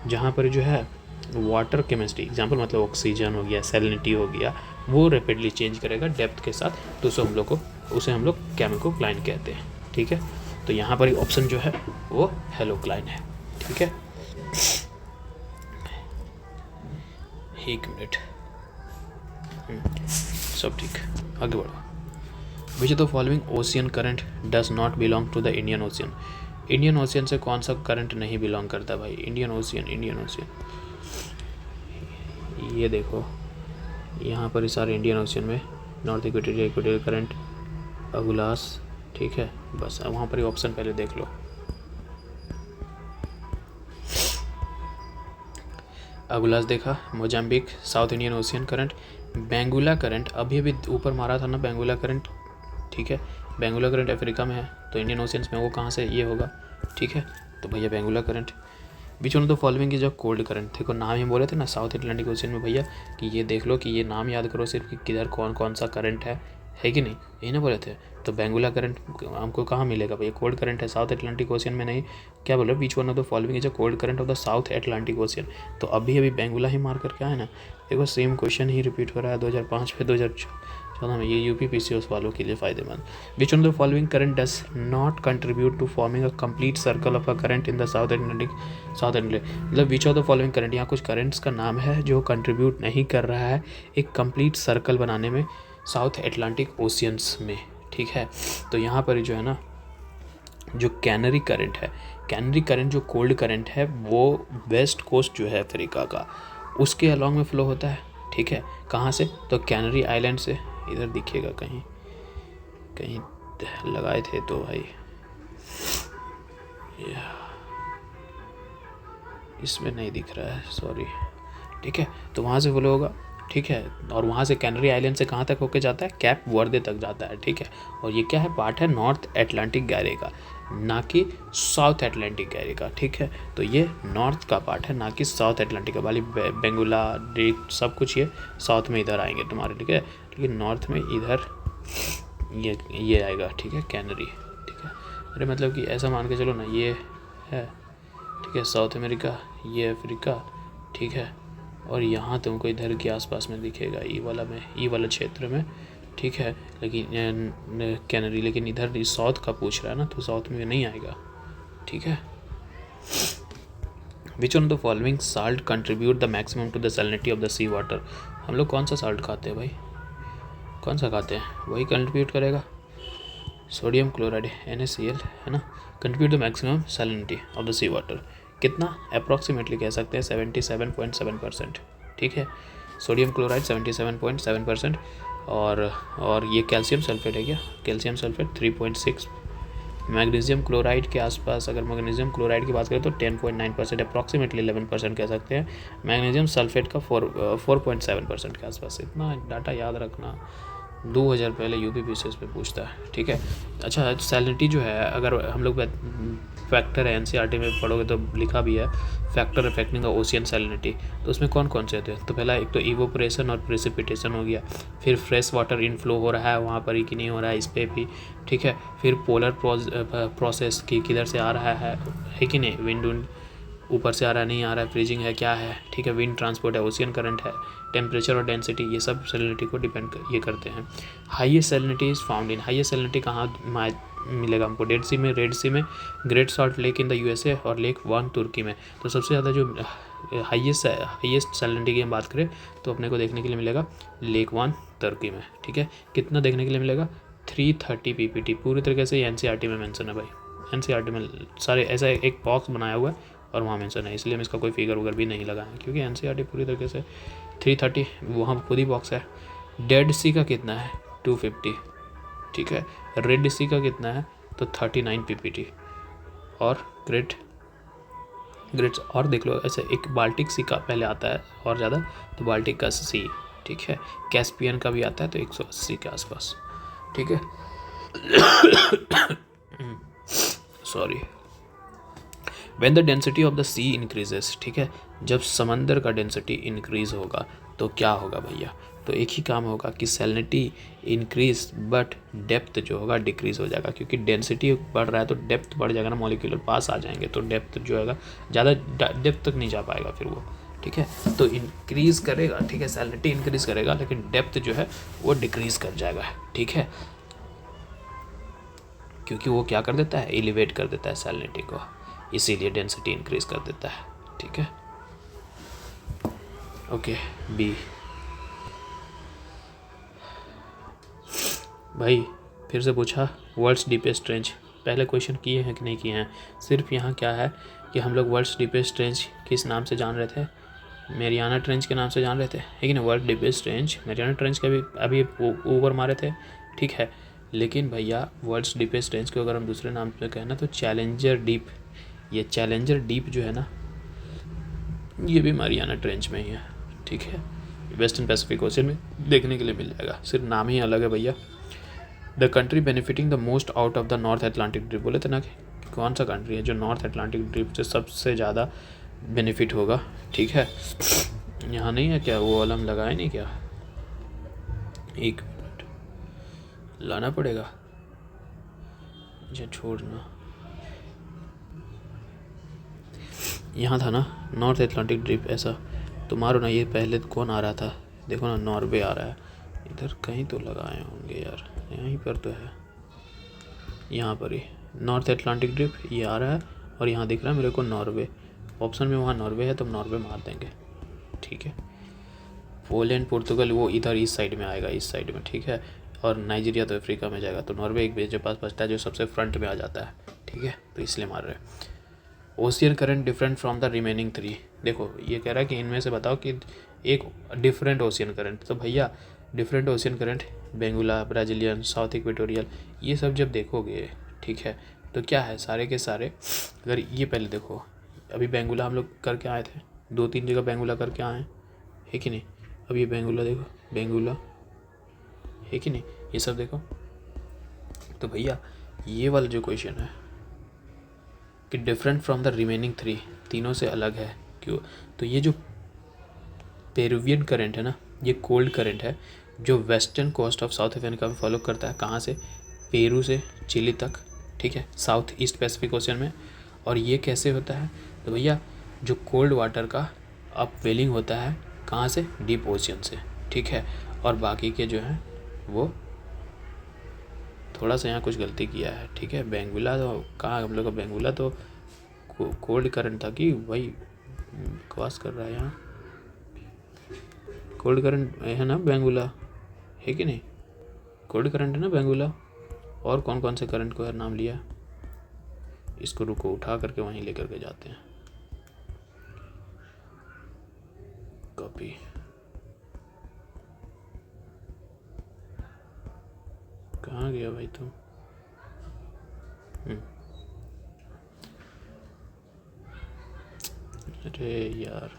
जहाँ पर जो है वाटर केमिस्ट्री, एग्जाम्पल मतलब ऑक्सीजन हो गया, सैलिनिटी हो गया, वो रैपिडली चेंज करेगा डेप्थ के साथ, तो उसे हम लोग केमिकोक्लाइन कहते हैं, ठीक है। तो यहाँ पर ऑप्शन जो है वो हेलोक्लाइन है, ठीक है। एक मिनट, सब ठीक, आगे बढ़ो। Which of the following ocean current does not belong to the Indian ocean. Indian ocean से कौन सा करंट नहीं बिलोंग करता भाई, इंडियन ओशियन, इंडियन ओशियन। ये देखो यहाँ पर सारे इंडियन ओशियन में नॉर्थ इक्वेटोरियल, इक्वेटोरियल करंट, अगुलास, ठीक है। बस वहाँ पर ही ऑप्शन पहले देख लो। अगुलास देखा, Mozambique, south Indian ocean current, Benguela current अभी अभी ऊपर मारा था ना बेंगुला करंट, ठीक है। बेंगुला करंट अफ्रीका में है, तो इंडियन ओशियंस में वो कहाँ से ये होगा, ठीक है। तो भैया Benguela current. Which one of the following is a cold current, देखो नाम ही बोले थे ना साउथ अटलांटिक ओशियन में भैया, कि ये देख लो कि ये नाम याद करो सिर्फ कि किधर कौन कौन सा करंट है कि नहीं, यही ना बोले थे। तो बेंगुला करंट हमको कहाँ मिलेगा भैया, कोल्ड करंट है साउथ अटलांटिक ओशियन में, नहीं क्या बोल रहे, which one of the following is a cold current of the south Atlantic ocean. तो अभी अभी बेंगुला ही मार करके आए ना, देखो सेम क्वेश्चन ही रिपीट हो रहा है 2005 में, 2014 में। ये यूपी पीसीओएस वालों के लिए फायदेमंद। Which one of the following current does not contribute to forming a complete circle of a current in the south Atlantic, मतलब which of the following current, यहाँ कुछ करंट्स का नाम है जो कंट्रीब्यूट नहीं कर रहा है एक कंप्लीट सर्कल बनाने में साउथ अटलांटिक ओशियंस में, ठीक है। तो यहाँ पर जो है ना जो कैनरी करंट है, कैनरी करंट जो कोल्ड करंट है वो वेस्ट कोस्ट जो है अफ्रीका का उसके अलॉन्ग में फ्लो होता है, ठीक है। कहाँ से, तो कैनरी आइलैंड से। इधर दिखिएगा कहीं कहीं लगाए थे तो भाई इसमें नहीं दिख रहा है, सॉरी, ठीक है। तो वहाँ से फ्लो होगा, ठीक है। और वहाँ से कैनरी आइलैंड से कहाँ तक होके जाता है, कैप वर्दे तक जाता है, ठीक है। और ये क्या है, पार्ट है नॉर्थ अटलांटिक गैरे का, ना कि साउथ अटलांटिक गैरे का, ठीक है। तो ये नॉर्थ का पार्ट है ना कि साउथ अटलांटिक का, वाली बेंगुला ड्रिक सब कुछ ये साउथ में इधर आएंगे तुम्हारे, ठीक है। लेकिन नॉर्थ में इधर ये आएगा, ठीक है, कैनरी, ठीक है। अरे मतलब कि ऐसा मान के चलो ना, ये है, ठीक है, साउथ अमेरिका, ये अफ्रीका, ठीक है। और यहाँ तुमको इधर के आसपास में दिखेगा ई वाला क्षेत्र में, ठीक है। लेकिन कैनरी, लेकिन इधर साउथ का पूछ रहा है ना, तो साउथ में नहीं आएगा, ठीक है। Which one of the following salt contribute the maximum to the salinity of the sea water. हम लोग कौन सा साल्ट खाते हैं भाई, कौन सा खाते हैं, वही कंट्रीब्यूट करेगा, सोडियम क्लोराइड NaCl, है ना। Contribute the maximum salinity of the sea water, कितना अप्रॉक्सीमेटली कह सकते हैं 77.7%, ठीक है। सोडियम क्लोराइड 77.7%, और ये कैल्शियम सल्फेट है क्या, कैल्शियम सल्फेट 3.6, मैग्नीशियम क्लोराइड के आसपास, अगर मैग्नीशियम क्लोराइड की बात करें तो 10.9%, अप्रॉक्सीमेटली 11% कह सकते हैं। मैग्नीशियम सल्फेट का 4.7% के आसपास। इतना डाटा याद रखना 2000 पहले यूपीपीसीएस पे पूछता है, ठीक है। अच्छा, सैलिनिटी जो है, अगर हम लोग फैक्टर है एनसीईआरटी में पढ़ोगे तो लिखा भी है, factor affecting the ocean salinity. तो उसमें कौन कौन से होते हैं? तो पहला एक तो इवोपरेशन और प्रेसिपिटेशन हो गया, फिर फ्रेश वाटर इनफ्लो हो रहा है वहाँ पर ही कि नहीं हो रहा है, इस पर भी, ठीक है। फिर पोलर प्रोसेस की किधर से आ रहा है कि नहीं, विंड ऊपर से आ रहा है नहीं आ रहा है, फ्रीजिंग है क्या है, ठीक है। विंड ट्रांसपोर्ट है, ओशियन करंट है, टेम्परेचर और डेंसिटी, ये सब सैलिनिटी को डिपेंड ये करते हैं। Highest salinity is found in, highest salinity कहाँ मिलेगा हमको? डेड सी में, रेड सी में, great salt lake in the USA और लेक वन तुर्की में। तो सबसे ज़्यादा जो हाईएस्ट सैलिनिटी की हम बात करें तो अपने को देखने के लिए मिलेगा लेक वन तुर्की में, ठीक है। कितना देखने के लिए मिलेगा? 330 पीपीटी। पूरी तरीके से एनसीईआरटी में मेंशन है भाई, एनसीईआरटी में सारे ऐसा एक बॉक्स बनाया हुआ है और वहाँ मेंशन है, इसलिए हम इसका कोई फिगर वगैरह भी नहीं लगाए क्योंकि एनसीईआरटी पूरी तरीके से 330 वहाँ खुद ही बॉक्स है। डेड सी का कितना है? 250, ठीक है। रेड सी का कितना है? तो 39 पीपीटी। और ग्रेट्स और देख लो, ऐसे एक बाल्टिक सी का पहले आता है और ज़्यादा, तो बाल्टिक का सी, ठीक है। कैस्पियन का भी आता है तो 180 के आसपास, ठीक है। Sorry. When the density of the sea increases, ठीक है, जब समंदर का डेंसिटी इंक्रीज होगा तो क्या होगा भैया? तो एक ही काम होगा कि सैलिनिटी इंक्रीज बट डेप्थ जो होगा डिक्रीज हो जाएगा, क्योंकि डेंसिटी बढ़ रहा है तो डेप्थ बढ़ जाएगा ना, मॉलिक्यूलर पास आ जाएंगे तो डेप्थ जो होगा ज़्यादा डेप्थ तक नहीं जा पाएगा फिर वो, ठीक है। तो इंक्रीज करेगा, ठीक है, सैलिनिटी इंक्रीज करेगा लेकिन डेप्थ जो है वो डिक्रीज कर जाएगा, ठीक है, क्योंकि वो क्या कर देता है? एलिवेट कर देता है सैलिनिटी को, इसीलिए डेंसिटी इंक्रीज कर देता है, ठीक है। ओके, बी भाई फिर से पूछा वर्ल्ड्स डीपेस्ट ट्रेंच, पहले क्वेश्चन किए हैं कि नहीं किए हैं? सिर्फ यहाँ क्या है कि हम लोग वर्ल्ड्स डीपेस्ट ट्रेंच किस नाम से जान रहे थे? मेरियाना ट्रेंच के नाम से जान रहे थे, है कि नहीं? World deepest trench Mariana trench के भी अभी ऊपर मारे थे, ठीक है। लेकिन भैया वर्ल्ड्स डीपेस्ट ट्रेंच को अगर हम दूसरे नाम से कहना तो चैलेंजर डीप, ये चैलेंजर डीप जो है ना, ये भी मारियाना ट्रेंच में ही है, ठीक है। वेस्टर्न पैसिफिक ओशन में देखने के लिए मिल जाएगा, सिर्फ नाम ही अलग है भैया। The country benefiting the most out of the north Atlantic drip, बोले थे ना कि कौन सा कंट्री है जो नॉर्थ अटलांटिक ड्रिप से सबसे ज़्यादा बेनिफिट होगा, ठीक है। यहाँ नहीं है क्या वो वाला, हम लगाए नहीं क्या? एक मिनट लाना पड़ेगा, अच्छा छोड़ना, यहाँ था ना नॉर्थ अटलांटिक ड्रिप, ऐसा तो मारो ना, ये पहले कौन आ रहा था? देखो ना, नॉर्वे आ रहा है, इधर कहीं तो लगाए होंगे यार, यहीं पर तो है, यहाँ पर ही नॉर्थ अटलांटिक ड्रिप ये आ रहा है और यहाँ दिख रहा है मेरे को नॉर्वे, ऑप्शन में वहाँ नॉर्वे है तो हम नॉर्वे मार देंगे, ठीक है। पोलैंड पुर्तगाल वो इधर इस साइड में आएगा, इस साइड में, ठीक है। और नाइजीरिया तो अफ्रीका में जाएगा, तो नॉर्वे एक बेस के पास बचता है जो सबसे फ्रंट में आ जाता है, ठीक है, तो इसलिए मार रहे हैं। Ocean current different from the remaining 3, देखो ये कह रहा है कि इनमें से बताओ कि एक डिफरेंट ओशियन करंट, तो भैया different ocean current Benguela, Brazilian, south equatorial, ये सब जब देखोगे, ठीक है, तो क्या है सारे के सारे, अगर ये पहले देखो, अभी बेंगुला हम लोग करके आए थे, 2-3 जगह बेंगुला करके आए है कि नहीं? अब ये बेंगुला देखो, बेंगुला है कि नहीं, ये सब देखो, तो भैया ये वाला जो क्वेश्चन है कि डिफरेंट फ्रॉम द रिमेनिंग 3, तीनों से अलग है क्यों? तो ये जो पेरुवियन करंट है ना, ये कोल्ड करंट है जो western coast of South Africa में फॉलो करता है, कहाँ से? पेरू से चिली तक, ठीक है, साउथ ईस्ट पैसिफिक ओशन में। और ये कैसे होता है? तो भैया जो कोल्ड वाटर का अपवेलिंग होता है कहाँ से? डीप ओशियन से, ठीक है। और बाकी के जो हैं वो थोड़ा सा यहाँ कुछ गलती किया है, ठीक है। बेंगुला तो कहाँ, हम लोग का बेंगुला तो कोल्ड करंट था कि भाई बकवास कर रहा है, यहाँ कोल्ड करंट है ना बेंगुला, है कि नहीं? कोल्ड करंट है ना बेंगुला। और कौन कौन से करंट को यार नाम लिया, इसको रुको उठा करके वहीं लेकर के जाते हैं, कॉपी, कहाँ गया भाई तुम? अरे यार,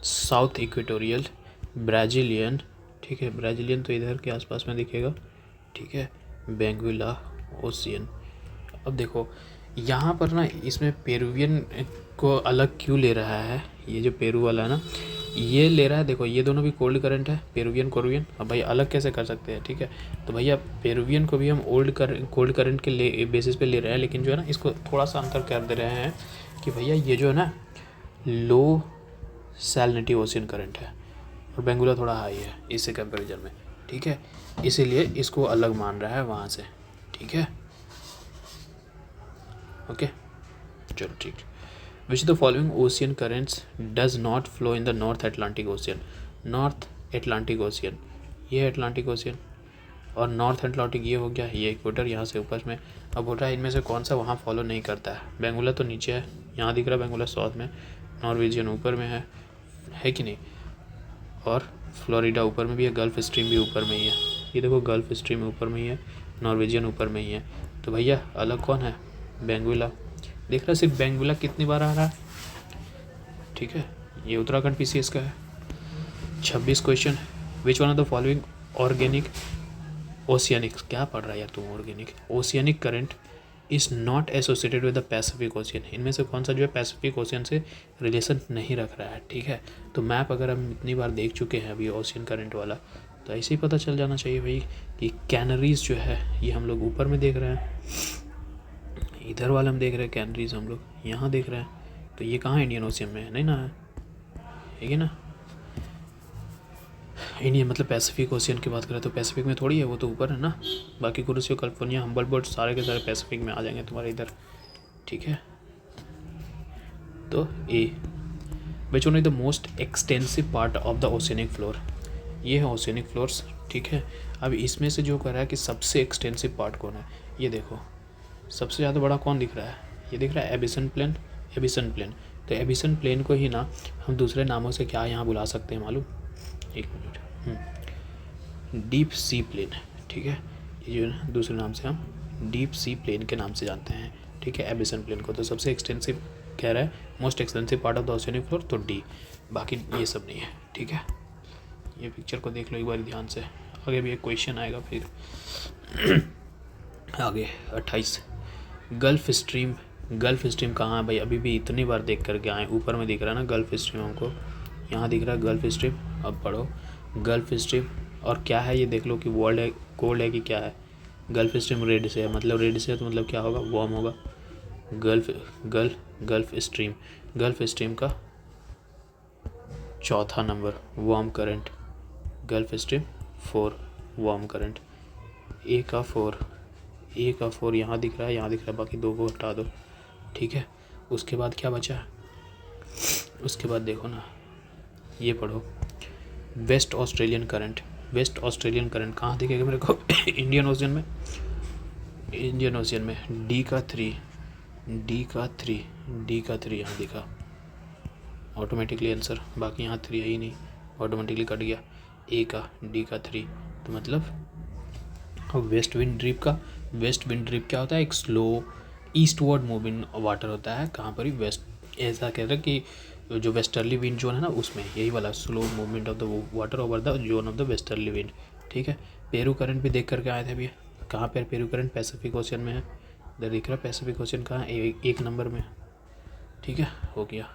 साउथ इक्वेटोरियल, ब्राज़ीलियन, ठीक है, ब्राज़ीलियन तो इधर के आसपास में दिखेगा, ठीक है, बेंगुला ओशियन। अब देखो यहाँ पर ना, इसमें पेरुवियन को अलग क्यों ले रहा है, ये जो पेरू वाला है ना, ये ले रहा है, देखो ये दोनों भी कोल्ड करंट है, पेरुवियन कोरुवियन। अब भाई अलग कैसे कर सकते हैं, ठीक है, तो भैया पेरुवियन को भी हम कोल्ड करंट के बेसिस पे ले रहे हैं, लेकिन जो है ना इसको थोड़ा सा अंतर कर दे रहे हैं कि भैया ये जो है ना लो सैलिनिटी ओशियन करंट है और बेंगुला थोड़ा हाई है इससे कंपेरिजन में, ठीक है, इसीलिए इसको अलग मान रहा है वहाँ से, ठीक है, ओके, चलो ठीक। विच the following ocean currents does not flow in the north Atlantic ocean? North Atlantic ocean, ये है अटलांटिक ओशियन, और नॉर्थ अटलांटिक ये हो गया, ये इक्वेटर यहाँ से ऊपर में। अब बोल रहा है इनमें से कौन सा वहाँ फॉलो नहीं करता है? बेंगुला तो नीचे है, यहाँ दिख रहा है बेंगुला साउथ में, नॉर्वेजियन ऊपर में है कि नहीं, और फ्लोरिडा ऊपर में भी है, गल्फ स्ट्रीम भी ऊपर में ही है, ये देखो गल्फ स्ट्रीम ऊपर में ही है, नॉर्वेजियन ऊपर में ही है, तो भैया अलग कौन है? बेंगुला। देख रहा है सिर्फ बेंगुला कितनी बार आ रहा है, ठीक है, ये उत्तराखंड पीसीएस का है। 26 question, which one of the following organic oceanic, क्या पढ़ रहा है यार तुम, organic oceanic current is not associated with the Pacific ocean? इनमें से कौन सा जो है पैसिफिक ओशियन से रिलेशन नहीं रख रहा है, ठीक है, तो मैप अगर हम इतनी बार देख चुके हैं अभी ओशियन करंट वाला, तो ऐसे ही पता चल जाना चाहिए भाई कि कैनरीज जो है ये हम लोग ऊपर में देख रहे हैं, इधर वाला हम देख रहे हैं कैनरीज हम लोग यहाँ देख रहे हैं, तो ये कहाँ इंडियन ओशियन में है? नहीं ना, है ना, इंडियन मतलब पैसिफिक ओशियन की बात करें तो पैसिफिक में थोड़ी है, वो तो ऊपर है ना, बाकी कुरुसियो, कैलिफोर्निया, हम्बल्ट बर्ड सारे के सारे पैसिफिक में आ जाएंगे तुम्हारे इधर, ठीक है। तो A, which one is the most extensive part of the oceanic floor? ये है ओशियनिक फ्लोर्स, ठीक है। अब इसमें से जो कर रहा है कि सबसे एक्सटेंसिव पार्ट कौन है, ये देखो सबसे ज़्यादा बड़ा कौन दिख रहा है? ये दिख रहा है एबिसन प्लेन, एबिसन प्लेन। तो एबिसन प्लेन को ही ना हम दूसरे नामों से क्या यहाँ बुला सकते हैं मालूम? एक मिनट, डीप सी प्लेन, ठीक है, ये जो है ना दूसरे नाम से हम डीप सी प्लेन के नाम से जानते हैं, ठीक है, एबिसन प्लेन को। तो सबसे एक्सटेंसिव कह रहा है, most extensive part of the oceanic floor, तो डी, बाकी ये सब नहीं है, ठीक है। ये पिक्चर को देख लो एक बार ध्यान से, आगे भी एक क्वेश्चन आएगा फिर आगे। 28, गल्फ स्ट्रीम, गल्फ स्ट्रीम कहाँ है भाई? अभी भी इतनी बार देख करके आए, ऊपर में दिख रहा है ना गल्फ स्ट्रीम, हमको यहाँ दिख रहा है गल्फ स्ट्रीम। अब पढ़ो गल्फ स्ट्रीम, और क्या है ये देख लो कि वर्ल्ड है, कोल्ड है कि क्या है? गल्फ स्ट्रीम रेड से है, मतलब रेड से है तो मतलब क्या होगा? वार्म होगा। गल्फ स्ट्रीम, गल्फ स्ट्रीम का चौथा number warm current, gulf stream 4 warm current, A का 4 यहाँ दिख रहा है, यहाँ दिख रहा है, बाकी दो को हटा दो, ठीक है। उसके बाद क्या बचा? उसके बाद देखो ना, ये पढ़ो waste Australian current. Waste Australian current कहाँ दिखेगा मेरे को? इंडियन ओशियन में, इंडियन ओशियन में डी का 3 यहाँ दिखा ऑटोमेटिकली आंसर, बाकी यहाँ 3 है ही नहीं, ऑटोमेटिकली कट गया। ए का डी का 3, तो मतलब वेस्ट विंड ड्रिप क्या होता है? एक स्लो ईस्टवर्ड मूविंग वाटर होता है, कहाँ पर ही वेस्ट, ऐसा कह रहे हैं कि जो वेस्टर्ली विंड जोन है ना उसमें, यही वाला slow movement of the water over the zone of the westerly wind, ठीक है। पेरू करंट भी देख करके आए थे अभी, कहाँ पर पेरू करंट? पैसिफिक ओशियन में है, इधर दिख रहा है पैसिफिक ओशियन कहाँ? एक नंबर में, ठीक है, हो गया।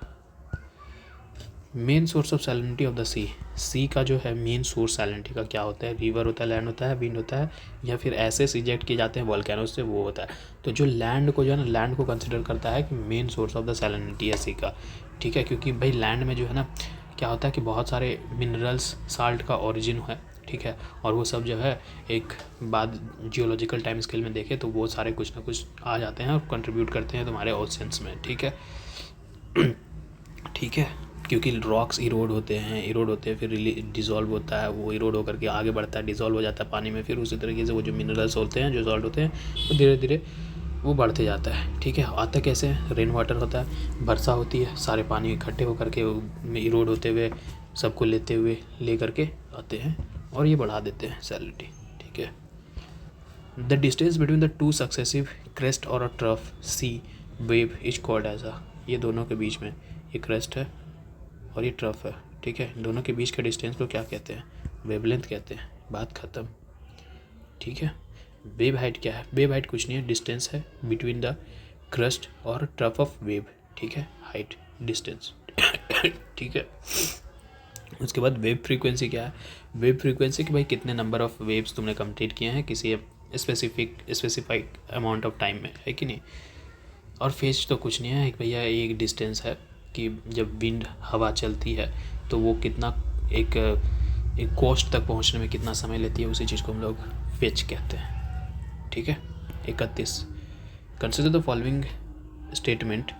Main source of salinity of the sea का जो है मेन सोर्स सैलिनिटी का क्या होता है? रिवर होता है, लैंड होता है, विंड होता है, या फिर ऐसे इजेक्ट किए जाते हैं वोल्केनो से, वो होता है। तो जो लैंड को जो है ना, लैंड को कंसिडर करता है कि main source of the salinity है सी का, ठीक है, क्योंकि भाई लैंड में जो है ना क्या होता है कि बहुत सारे मिनरल्स साल्ट का ओरिजिन है, ठीक है, और वो सब जो है एक बाद जियोलॉजिकल टाइम स्केल में देखें तो वो सारे कुछ ना कुछ आ जाते हैं और कंट्रीब्यूट करते हैं तुम्हारे ओशियंस में, ठीक है। ठीक है, क्योंकि रॉक्स इरोड होते हैं फिर डिज़ोल्व होता है, वो इरोड होकर के आगे बढ़ता है, डिज़ोल्व हो जाता है पानी में, फिर उसी तरीके से वो जो मिनरल्स होते हैं जो सॉल्ट होते हैं वो धीरे धीरे वो बढ़ते जाता है। ठीक है, आता कैसे है, रेन वाटर होता है, वर्षा होती है, सारे पानी इकट्ठे होकर के इरोड होते हुए सबको लेते हुए ले करके आते हैं और ये बढ़ा देते हैं सैलिनिटी। ठीक है, the distance between the two successive crest और a trough sea wave is called as a, ये दोनों के बीच में ये क्रेस्ट है और ये ट्रफ है। ठीक है, दोनों के बीच के डिस्टेंस को क्या कहते हैं, वेवलेंथ कहते हैं, बात ख़त्म। ठीक है, वेव हाइट क्या है, वेव हाइट कुछ नहीं है, डिस्टेंस है बिटवीन द क्रस्ट और ट्रफ ऑफ वेव। ठीक है, हाइट डिस्टेंस। ठीक है, उसके बाद वेव फ्रीक्वेंसी क्या है, वेव फ्रीक्वेंसी कि भाई कितने नंबर ऑफ वेव्स तुमने कंप्लीट किए हैं किसी स्पेसिफाइड अमाउंट ऑफ टाइम में, है कि नहीं। और फेज तो कुछ नहीं है भैया, एक डिस्टेंस है कि जब विंड हवा चलती है तो वो कितना एक कोस्ट तक पहुंचने में कितना समय लेती है, उसी चीज़ को हम लोग फेज कहते हैं। ठीक है, 31 consider the following statement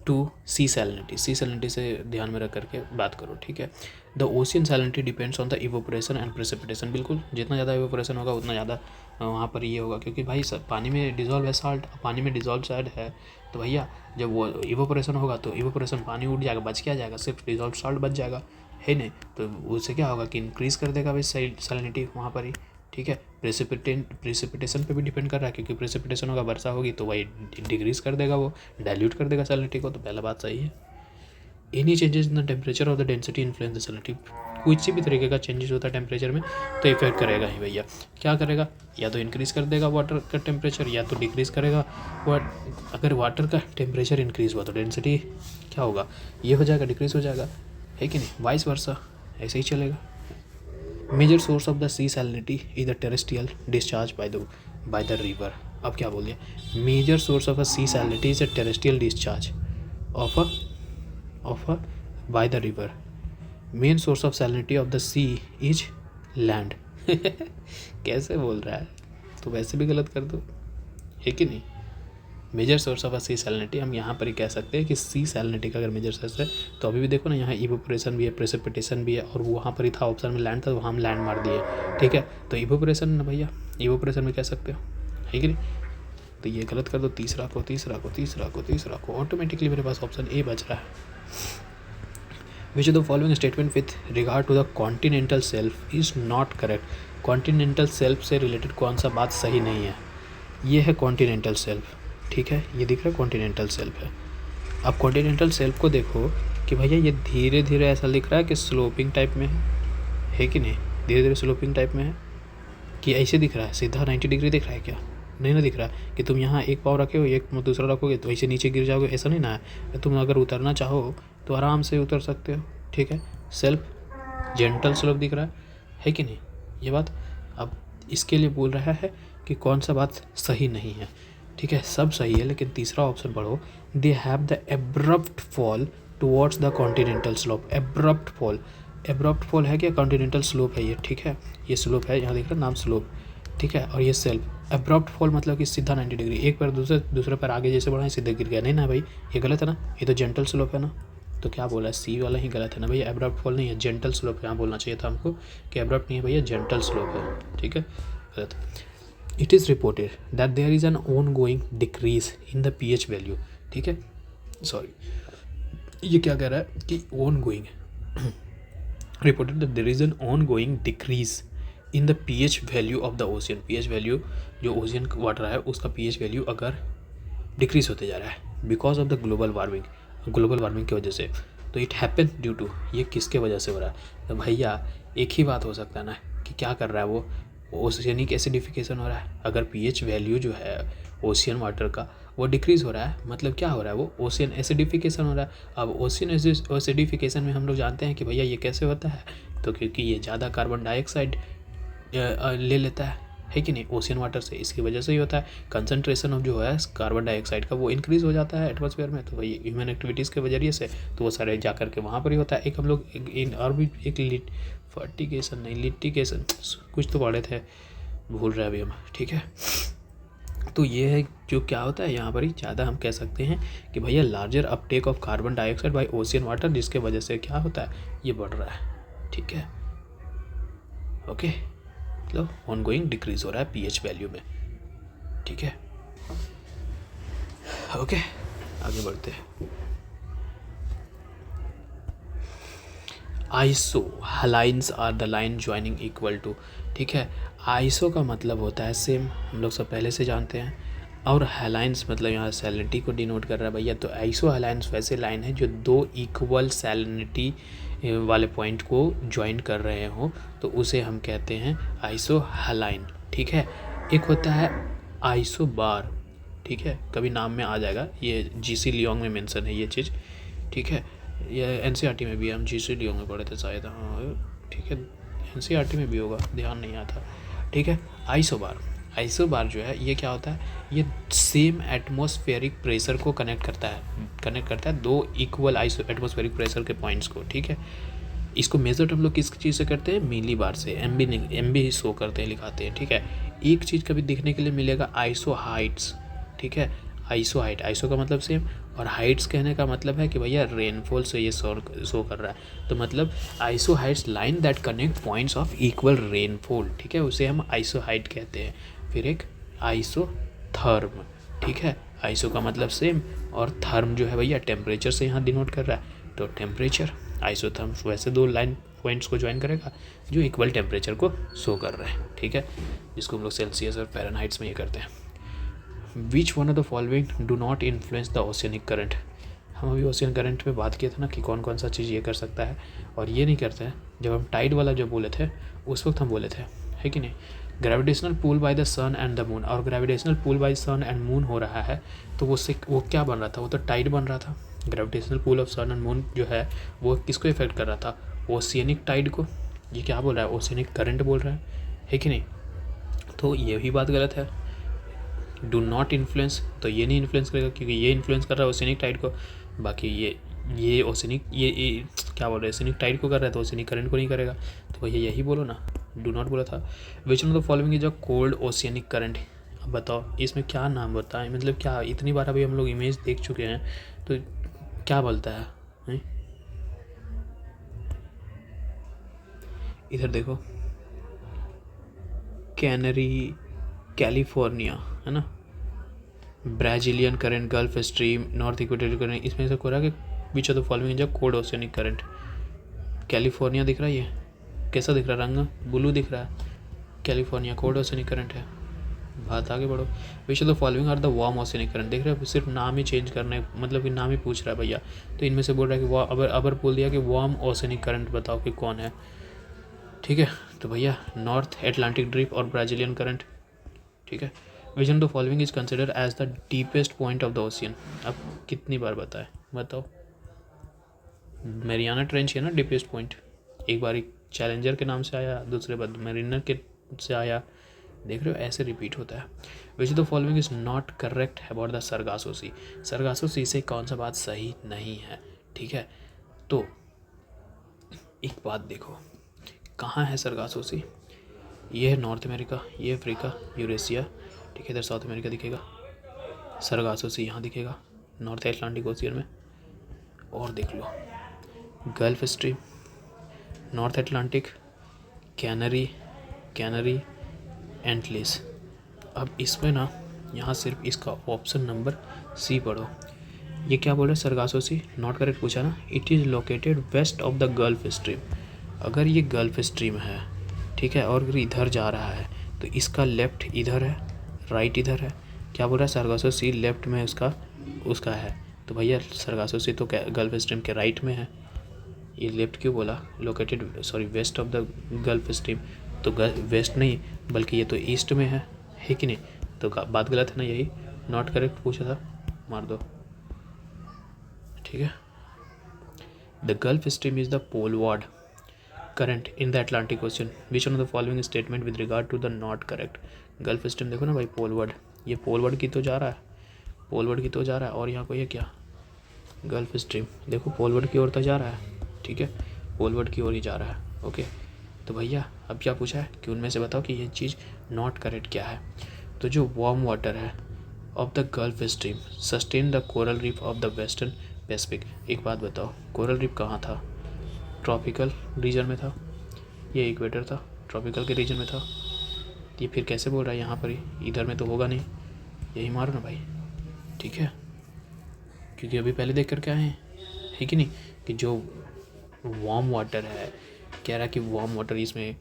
to sea salinity, sea salinity से ध्यान में रख करके बात करो। ठीक है, the ocean salinity depends on the evaporation and precipitation, बिल्कुल जितना ज़्यादा इवोपरेशन होगा उतना ज़्यादा वहाँ पर ये होगा, क्योंकि भाई सब पानी में डिज़ोल्व है साल्ट, पानी में डिज़ोल्व साल्ट है तो भैया जब वो इवोपरेशन होगा तो इवोपरेशन पानी उड़ जाएगा, बच क्या जाएगा, सिर्फ डिज़ोल्व साल्ट बच जाएगा, है नहीं। तो उससे क्या होगा कि इंक्रीज़ कर देगा भाई सैलिनिटी वहाँ पर ही। ठीक है, प्रेसिपिटेशन पे भी डिपेंड कर रहा है, क्योंकि प्रेसिपिटेशन होगा, वर्षा होगी तो वही डिक्रीज़ कर देगा, वो डाइल्यूट कर देगा सैलिनिटी को, तो पहला बात सही है। Any changes in the temperature of the density influence the salinity, किसी भी तरीके का चेंजेस होता है टेम्परेचर में तो इफेक्ट करेगा ही भैया। क्या करेगा, या तो इंक्रीज़ कर देगा वाटर का टेम्परेचर या तो डिक्रीज़ करेगा। अगर वाटर का टेम्परेचर इंक्रीज़ हुआ तो डेंसिटी क्या होगा, ये हो जाएगा, डिक्रीज़ हो जाएगा, है कि नहीं, वाइस वर्सा ऐसे ही चलेगा। Major source of the sea salinity is the terrestrial discharge by the river. अब क्या बोल दिया, major source of a sea salinity is a terrestrial discharge of a by the river. Main source of salinity of the sea is land. कैसे बोल रहा है, तो वैसे भी गलत कर दो, है कि नहीं। Major source of a sea salinity हम यहाँ पर ही कह सकते हैं कि सी सैलिनिटी का अगर मेजर सोर्स है तो अभी भी देखो ना, यहाँ इवोपरेशन भी है, प्रेसिपिटेशन भी है, और वहाँ पर ही था ऑप्शन में लैंड था, तो हम लैंड मार दिए। ठीक है, तो इवोपरेशन ना भैया, इवोपरेशन में कह सकते हो, है कि नहीं। तो ये गलत कर दो, तीसरा को ऑटोमेटिकली मेरे पास ऑप्शन ए बच रहा है। Which of the following statement with regard to the continental shelf is not correct. Continental shelf से रिलेटेड कौन सा बात सही नहीं है, ये है कॉन्टिनेंटल सेल्फ। ठीक है, ये दिख रहा है कॉन्टिनेंटल सेल्फ है। अब कॉन्टिनेंटल सेल्फ को देखो कि भैया ये धीरे धीरे ऐसा दिख रहा है कि स्लोपिंग टाइप में है कि नहीं, धीरे धीरे स्लोपिंग टाइप में है कि ऐसे दिख रहा है, सीधा 90 डिग्री दिख रहा है क्या, नहीं ना दिख रहा है कि तुम यहाँ एक पाँव रखे हो एक दूसरा रखोगे तो ऐसे नीचे गिर जाओगे, ऐसा नहीं ना है। तुम अगर उतरना चाहो तो आराम से उतर सकते हो। ठीक है, सेल्फ जेंटल स्लोप दिख रहा है कि नहीं, ये बात। अब इसके लिए बोल रहा है कि कौन सा बात सही नहीं है। ठीक है, सब सही है, लेकिन तीसरा ऑप्शन पढ़ो, they have the abrupt fall towards the continental slope. Abrupt fall है क्या, कॉन्टिनेंटल स्लोप है ये। ठीक है, ये स्लोप है, यहाँ देख रहे नाम स्लोप। ठीक है, और ये सेल्फ एब्रप्ट फॉल मतलब कि सीधा 90 डिग्री, एक पैर दूसरे पैर आगे जैसे बढ़ाएं सीधे गिर गया, नहीं ना भाई, ये गलत है ना, ये तो जेंटल स्लोप है ना। तो क्या बोला है, सी वाला ही गलत है ना भैया, एब्रप्ट फॉल नहीं है, जेंटल स्लोप है। यहाँ बोलना चाहिए था हमको कि एब्रप्ट नहीं है भैया, जेंटल स्लोप है। ठीक है, गलत। It is reported that there is an ongoing decrease in the pH value. ठीक है, सॉरी, ये क्या कह रहा है कि ongoing reported that there is an ongoing decrease in the pH value of the ocean. pH value जो ocean water है उसका pH वैल्यू अगर डिक्रीज होते जा रहा है because of the global warming की वजह से। तो इट हैपन ड्यू टू, ये किसके वजह से हो रहा है, तो भैया एक ही बात हो सकता है ना कि क्या कर रहा है वो, ओशियनिक एसिडिफिकेशन हो रहा है। अगर pH वैल्यू जो है ओशियन वाटर का वो डिक्रीज़ हो रहा है, मतलब क्या हो रहा है, वो ओशियन एसिडिफिकेशन हो रहा है। अब ओशियन एसिडिफिकेशन में हम लोग जानते हैं कि भैया ये कैसे होता है, तो क्योंकि ये ज़्यादा कार्बन डाइऑक्साइड ले लेता है कि नहीं ओशियन वाटर से, इसकी वजह से ही होता है। कंसंट्रेशन ऑफ जो है कार्बन डाइऑक्साइड का वो इंक्रीज़ हो जाता है एटमॉस्फेयर में, तो वही ह्यूमन एक्टिविटीज़ के वजह से तो वो सारे जा कर के वहाँ पर ही होता है। एक हम लोग और भी एक फर्टिगेशन नहीं लिटिगेशन कुछ तो पढ़े थे, भूल रहे अभी हम। ठीक है, तो ये है जो क्या होता है यहाँ पर ही ज़्यादा हम कह सकते हैं कि भैया larger uptake of carbon dioxide by ocean water, जिसके वजह से क्या होता है ये बढ़ रहा है। ठीक है, ओके, मतलब ऑनगोइंग डिक्रीज हो रहा है पीएच वैल्यू में। ठीक है, ओके, आगे बढ़ते हैं। Isohalines are the line joining equal to. ठीक है, आइसो का मतलब होता है सेम, हम लोग सब पहले से जानते हैं, और हेलाइंस मतलब यहाँ सैलिनिटी को डिनोट कर रहा है भैया। तो आइसो हेलाइंस वैसे लाइन है जो दो इक्वल सैलिनिटी वाले पॉइंट को ज्वाइन कर रहे हो, तो उसे हम कहते हैं आइसो हेलाइन। ठीक है, एक होता है आइसो बार। ठीक है, कभी नाम में आ जाएगा, ये जीसी लियोंग में मेंशन है ये चीज़। ठीक है, ये एनसीईआरटी में भी हम जीसी लियोंग में पढ़े थे शायद, हाँ ठीक है, एनसीईआरटी में भी होगा, ध्यान नहीं आता। ठीक है, आइसोबार, आइसोबार जो है ये क्या होता है, ये सेम एटमॉस्फेरिक प्रेशर को कनेक्ट करता है दो इक्वल एटमॉस्फेरिक प्रेशर के पॉइंट्स को। ठीक है, इसको मेजर हम लोग किस चीज़ से करते हैं, मिली बार से, एमबी शो करते हैं, लिखाते हैं। ठीक है, एक चीज़ कभी दिखने के लिए मिलेगा आइसो हाइट्स। ठीक है, आइसो हाइट, आइसो का मतलब सेम, और हाइट्स कहने का मतलब है कि भैया रेनफॉल से ये शो कर रहा है, तो मतलब iso Heights line that connect points of equal rainfall. ठीक है, उसे हम आइसो हाइट कहते हैं। फिर एक आइसो थर्म। ठीक है, आइसो का मतलब सेम, और थर्म जो है भैया टेम्परेचर से यहाँ डिनोट कर रहा है, तो टेम्परेचर। आइसोथर्म वैसे दो लाइन पॉइंट्स को ज्वाइन करेगा जो इक्वल टेम्परेचर को शो कर रहे हैं। ठीक है, जिसको हम लोग सेल्सियस और फ़ारेनहाइट्स में ये करते हैं। विच one of the following do not influence the oceanic current. हम अभी ओशियन करंट में बात किया था ना कि कौन कौन सा चीज़ ये कर सकता है और ये नहीं करता है। जब हम टाइड वाला जो बोले थे उस वक्त हम बोले थे, है कि नहीं, gravitational pull by the sun and the moon, और gravitational pull by sun and moon हो रहा है, तो वो क्या बन रहा था, वो तो टाइड बन रहा था। Gravitational pull of sun and moon जो है वो किसको इफेक्ट कर रहा था, ओशियनिक टाइड को। ये क्या बोल रहा है, ओशियनिक करंट बोल रहा है कि नहीं, तो ये भी बात गलत है। डू नॉट इन्फ्लुएंस, तो ये नहीं इन्फ्लुएंस करेगा क्योंकि ये इन्फ्लुएंस कर रहा है ओशियनिक टाइड को, बाकी ये ओशियनिक ये क्या बोल रहे हैं, ओशियनिक टाइड को कर रहा है तो ओशियनिक करंट को नहीं करेगा, तो भैया यही बोलो ना, डू नॉट बोला था। विच one of the following is a cold oceanic current. अब बताओ इसमें क्या नाम बताएं, मतलब क्या, इतनी बार अभी हम लोग इमेज देख चुके हैं तो क्या बोलता है? इधर देखो, कैनरी, कैलिफोर्निया, है ना, Brazilian current, gulf stream, north equatorial current, इसमें से कोई रहा कि विच of the following is a cold oceanic current. California दिख रहा है, ये कैसा दिख रहा है, रंग ब्लू दिख रहा है, कैलिफोर्निया कोल्ड ओशियनिक करंट है। बात आगे बढ़ो, which of the following are the warm oceanic current. देख रहे हो, सिर्फ नाम ही चेंज करने, मतलब कि नाम ही पूछ रहा है भैया, तो इनमें से बोल रहा है कि अबर बोल दिया कि वार्म ओशियनिक करंट बताओ कि कौन है। ठीक है, तो भैया नॉर्थ एटलांटिक ड्रिफ्ट और ब्राज़ीलियन करंट। ठीक है, which one of the following is consider as the deepest point of the ocean. अब कितनी बार बताए, बताओ, मैरियाना ट्रेंच है ना डीपेस्ट पॉइंट, एक बार एक चैलेंजर के नाम से आया, दूसरे बार मैरिनर के से आया, देख रहे हो ऐसे रिपीट होता है। Which the following is not correct about the Sargasso sea. Sargasso sea से कौन सा बात सही नहीं है। ठीक है, तो एक बात देखो, कहाँ है सरगासो सी, ये है नॉर्थ अमेरिका, ये अफ्रीका, यूरेशिया। ठीक है, इधर साउथ अमेरिका दिखेगा, सरगासो सी यहाँ दिखेगा नॉर्थ एटलांटिक ओशियन में। और देख लो, gulf stream, north Atlantic, Canary, Antilles. अब इसमें ना यहाँ सिर्फ इसका ऑप्शन नंबर सी पढ़ो, ये क्या बोल रहे हैं, सरगासो सी नॉट करेक्ट पूछा ना। It is located west of the gulf Stream. अगर ये गल्फ स्ट्रीम है, ठीक है, और अगर इधर जा रहा है तो इसका लेफ्ट इधर है, राइट इधर है। क्या बोल रहा है, सरगासो सी लेफ्ट में उसका है, तो भैया सरगासो सी तो गल्फ स्ट्रीम के राइट में है। ये लेफ्ट क्यों बोला, located west of the gulf Stream, तो वेस्ट नहीं बल्कि ये तो ईस्ट में है कि नहीं, तो बात गलत है ना, यही नॉट करेक्ट पूछा था, मार दो। ठीक है, the gulf stream is the poleward current in the Atlantic ocean. Which one of the following statement with regard to the not correct. Gulf stream देखो ना भाई, पोलवार्ड, ये पोलवार्ड की तो जा रहा है, पोलवार्ड की तो जा रहा है, और यहाँ को ये क्या, गल्फ स्ट्रीम देखो पोलवार्ड की ओर तो जा रहा है। ठीक है, पोलवार्ड की ओर ही जा रहा है। ओके, तो भैया अब क्या पूछा है कि उनमें से बताओ कि ये चीज़ नॉट करेक्ट क्या है। तो जो वार्म वाटर है of the gulf stream sustain the coral reef of the western Pacific. एक बात बताओ, कोरल रीफ कहाँ था? ट्रॉपिकल रीजन में था, ये इक्वेटर था, ट्रॉपिकल के रीजन में था। ये फिर कैसे बोल रहा है यहाँ पर ही, इधर में तो होगा नहीं, यही मारो ना भाई, ठीक है, क्योंकि अभी पहले देख कर के आए हैं, है कि नहीं, कि जो वार्म वाटर है, कह रहा है कि वार्म वाटर इसमें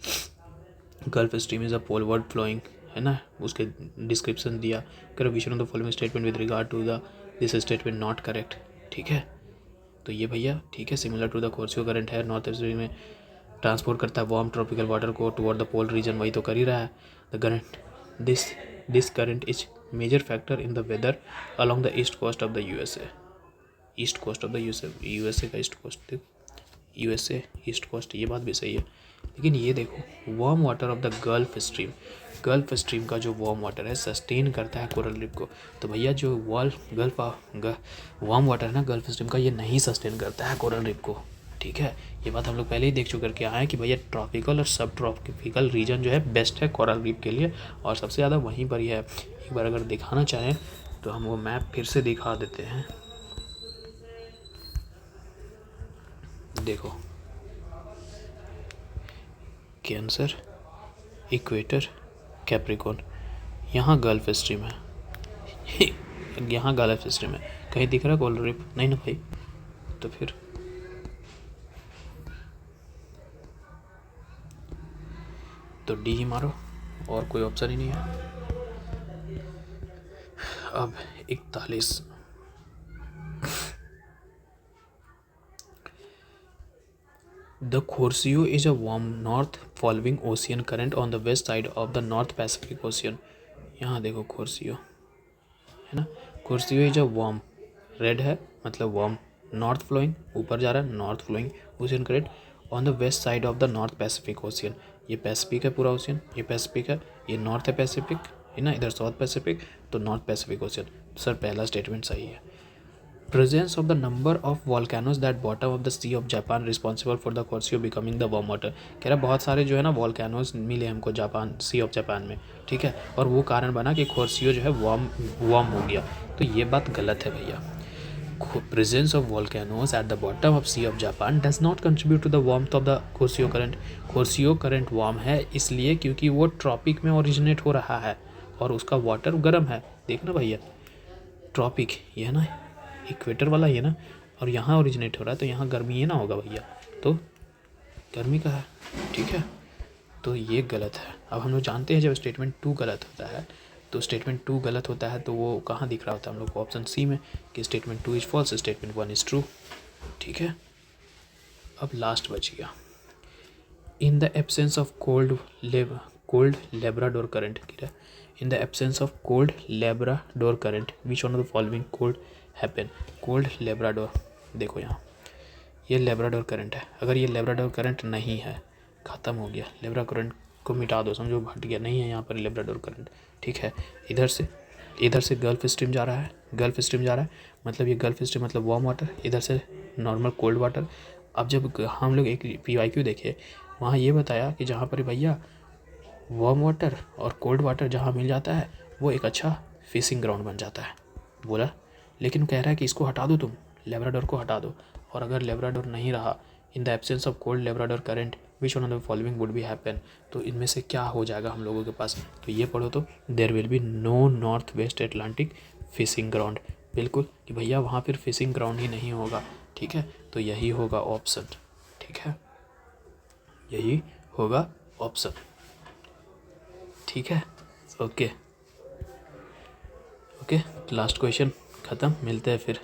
gulf stream is a poleward flowing, है ना, उसके डिस्क्रिप्शन दिया, which one of the following statement with regard to the this statement not correct, ठीक है। तो ये भैया ठीक है, similar to the Kuroshio current है, नॉर्थ ईस्ट में ट्रांसपोर्ट करता है वार्म ट्रॉपिकल वाटर को टुवर्ड द पोल रीजन, वही तो कर ही रहा है। The current this current is major factor in the weather along the east coast of the USA. East coast of the USA का east coast, USA east coast, ये बात भी सही है। लेकिन ये देखो, warm water of the gulf stream का जो वार्म वाटर है सस्टेन करता है कोरल रीफ को। तो भैया जो वार्म वाटर है ना गल्फ स्ट्रीम का, ये नहीं सस्टेन करता है कोरल रीफ को, ठीक है। ये बात हम लोग पहले ही देख चुके करके आए हैं कि भैया ट्रॉपिकल और सब ट्रॉपिकल रीजन जो है बेस्ट है कोरल रीफ के लिए, और सबसे ज़्यादा वहीं पर ही है। एक बार अगर दिखाना चाहें तो हम वो मैप फिर से दिखा देते हैं। देखो, कैंसर, इक्वेटर, कैप्रिकॉर्न, यहाँ गल्फ स्ट्रीम है यहाँ गल्फ स्ट्रीम है, कहीं दिख रहा है कोरल रीफ? नहीं ना भाई। तो फिर तो डी ही मारो, और कोई ऑप्शन ही नहीं है। अब 41, the Kuroshio is a warm north following ocean current on the west side of the north Pacific ocean. यहाँ देखो खोर्सियो है ना, Kuroshio is a warm, red है मतलब वार्म, नॉर्थ फ्लोइंग, ऊपर जा रहा है, north flowing ocean current on the west side of the north Pacific ocean. ये पैसिफिक है पूरा ओशियन, ये पैसिफिक है, ये नॉर्थ है पैसिफिक, है ना, इधर साउथ पैसिफिक, तो नॉर्थ पैसिफिक ओशियन। सर पहला स्टेटमेंट सही है। Presence of the number of volcanoes that bottom of the sea of Japan responsible for the Kuroshio becoming the warm water। कह रहा बहुत सारे जो है ना वॉल्केनोज मिले हमको जापान, सी ऑफ जापान में, ठीक है, और वो कारण बना कि खोर्सियो जो है वार्म हो गया। तो ये बात गलत है भैया। Presence of volcanoes at the bottom of sea of Japan does not contribute to the warmth of the Kuroshio current। Kuroshio current warm है इसलिए क्योंकि वो ट्रॉपिक में ओरिजिनेट हो रहा है और उसका वाटर गर्म है। देखना भैया, ट्रॉपिक ये है ना, इक्वेटर वाला ही है ना, और यहाँ ओरिजिनेट हो रहा है, तो यहाँ गर्मी ये ना होगा भैया, तो गर्मी का है, ठीक है। तो ये गलत है। अब हम लोग जानते हैं जब स्टेटमेंट 2 गलत होता है, तो स्टेटमेंट 2 गलत होता है तो वो कहाँ दिख रहा होता है हम लोग को? ऑप्शन सी में, कि statement 2 is false, statement 1 is true, ठीक है। अब लास्ट बच गया, in the absence of cold Labrador current, in the absence of cold Labrador current which one of the following cold happen. Cold Labrador, देखो यहाँ ये लेब्राडोर करंट है, अगर ये लेब्राडोर करंट नहीं है, ख़त्म हो गया, लेब्रा करंट को मिटा दो, समझो हट गया, नहीं है यहाँ पर लेब्राडोर करंट, ठीक है। इधर से गल्फ स्ट्रीम जा रहा है, गल्फ स्ट्रीम जा रहा है, मतलब ये गल्फ स्ट्रीम मतलब वार्म वाटर, इधर से नॉर्मल कोल्ड वाटर। अब जब हम लोग एक PYQ देखे, वहाँ ये बताया कि जहाँ पर भैया वार्म वाटर और कोल्ड वाटर जहाँ मिल जाता है वो एक अच्छा फिशिंग ग्राउंड बन जाता है, बोला। लेकिन कह रहा है कि इसको हटा दो, तुम लेब्राडोर को हटा दो, और अगर लेब्राडोर नहीं रहा, इन the absence of cold Labrador current which one of the following would be happen, तो इनमें से क्या हो जाएगा हम लोगों के पास? तो ये पढ़ो, तो there will be no north west Atlantic fishing ground, बिल्कुल कि भैया वहाँ फिर फिशिंग ग्राउंड ही नहीं होगा, ठीक है। तो यही होगा ऑप्शन, ठीक है, यही होगा ऑप्शन, ठीक है। ओके, लास्ट क्वेश्चन ख़त्म, मिलते हैं फिर।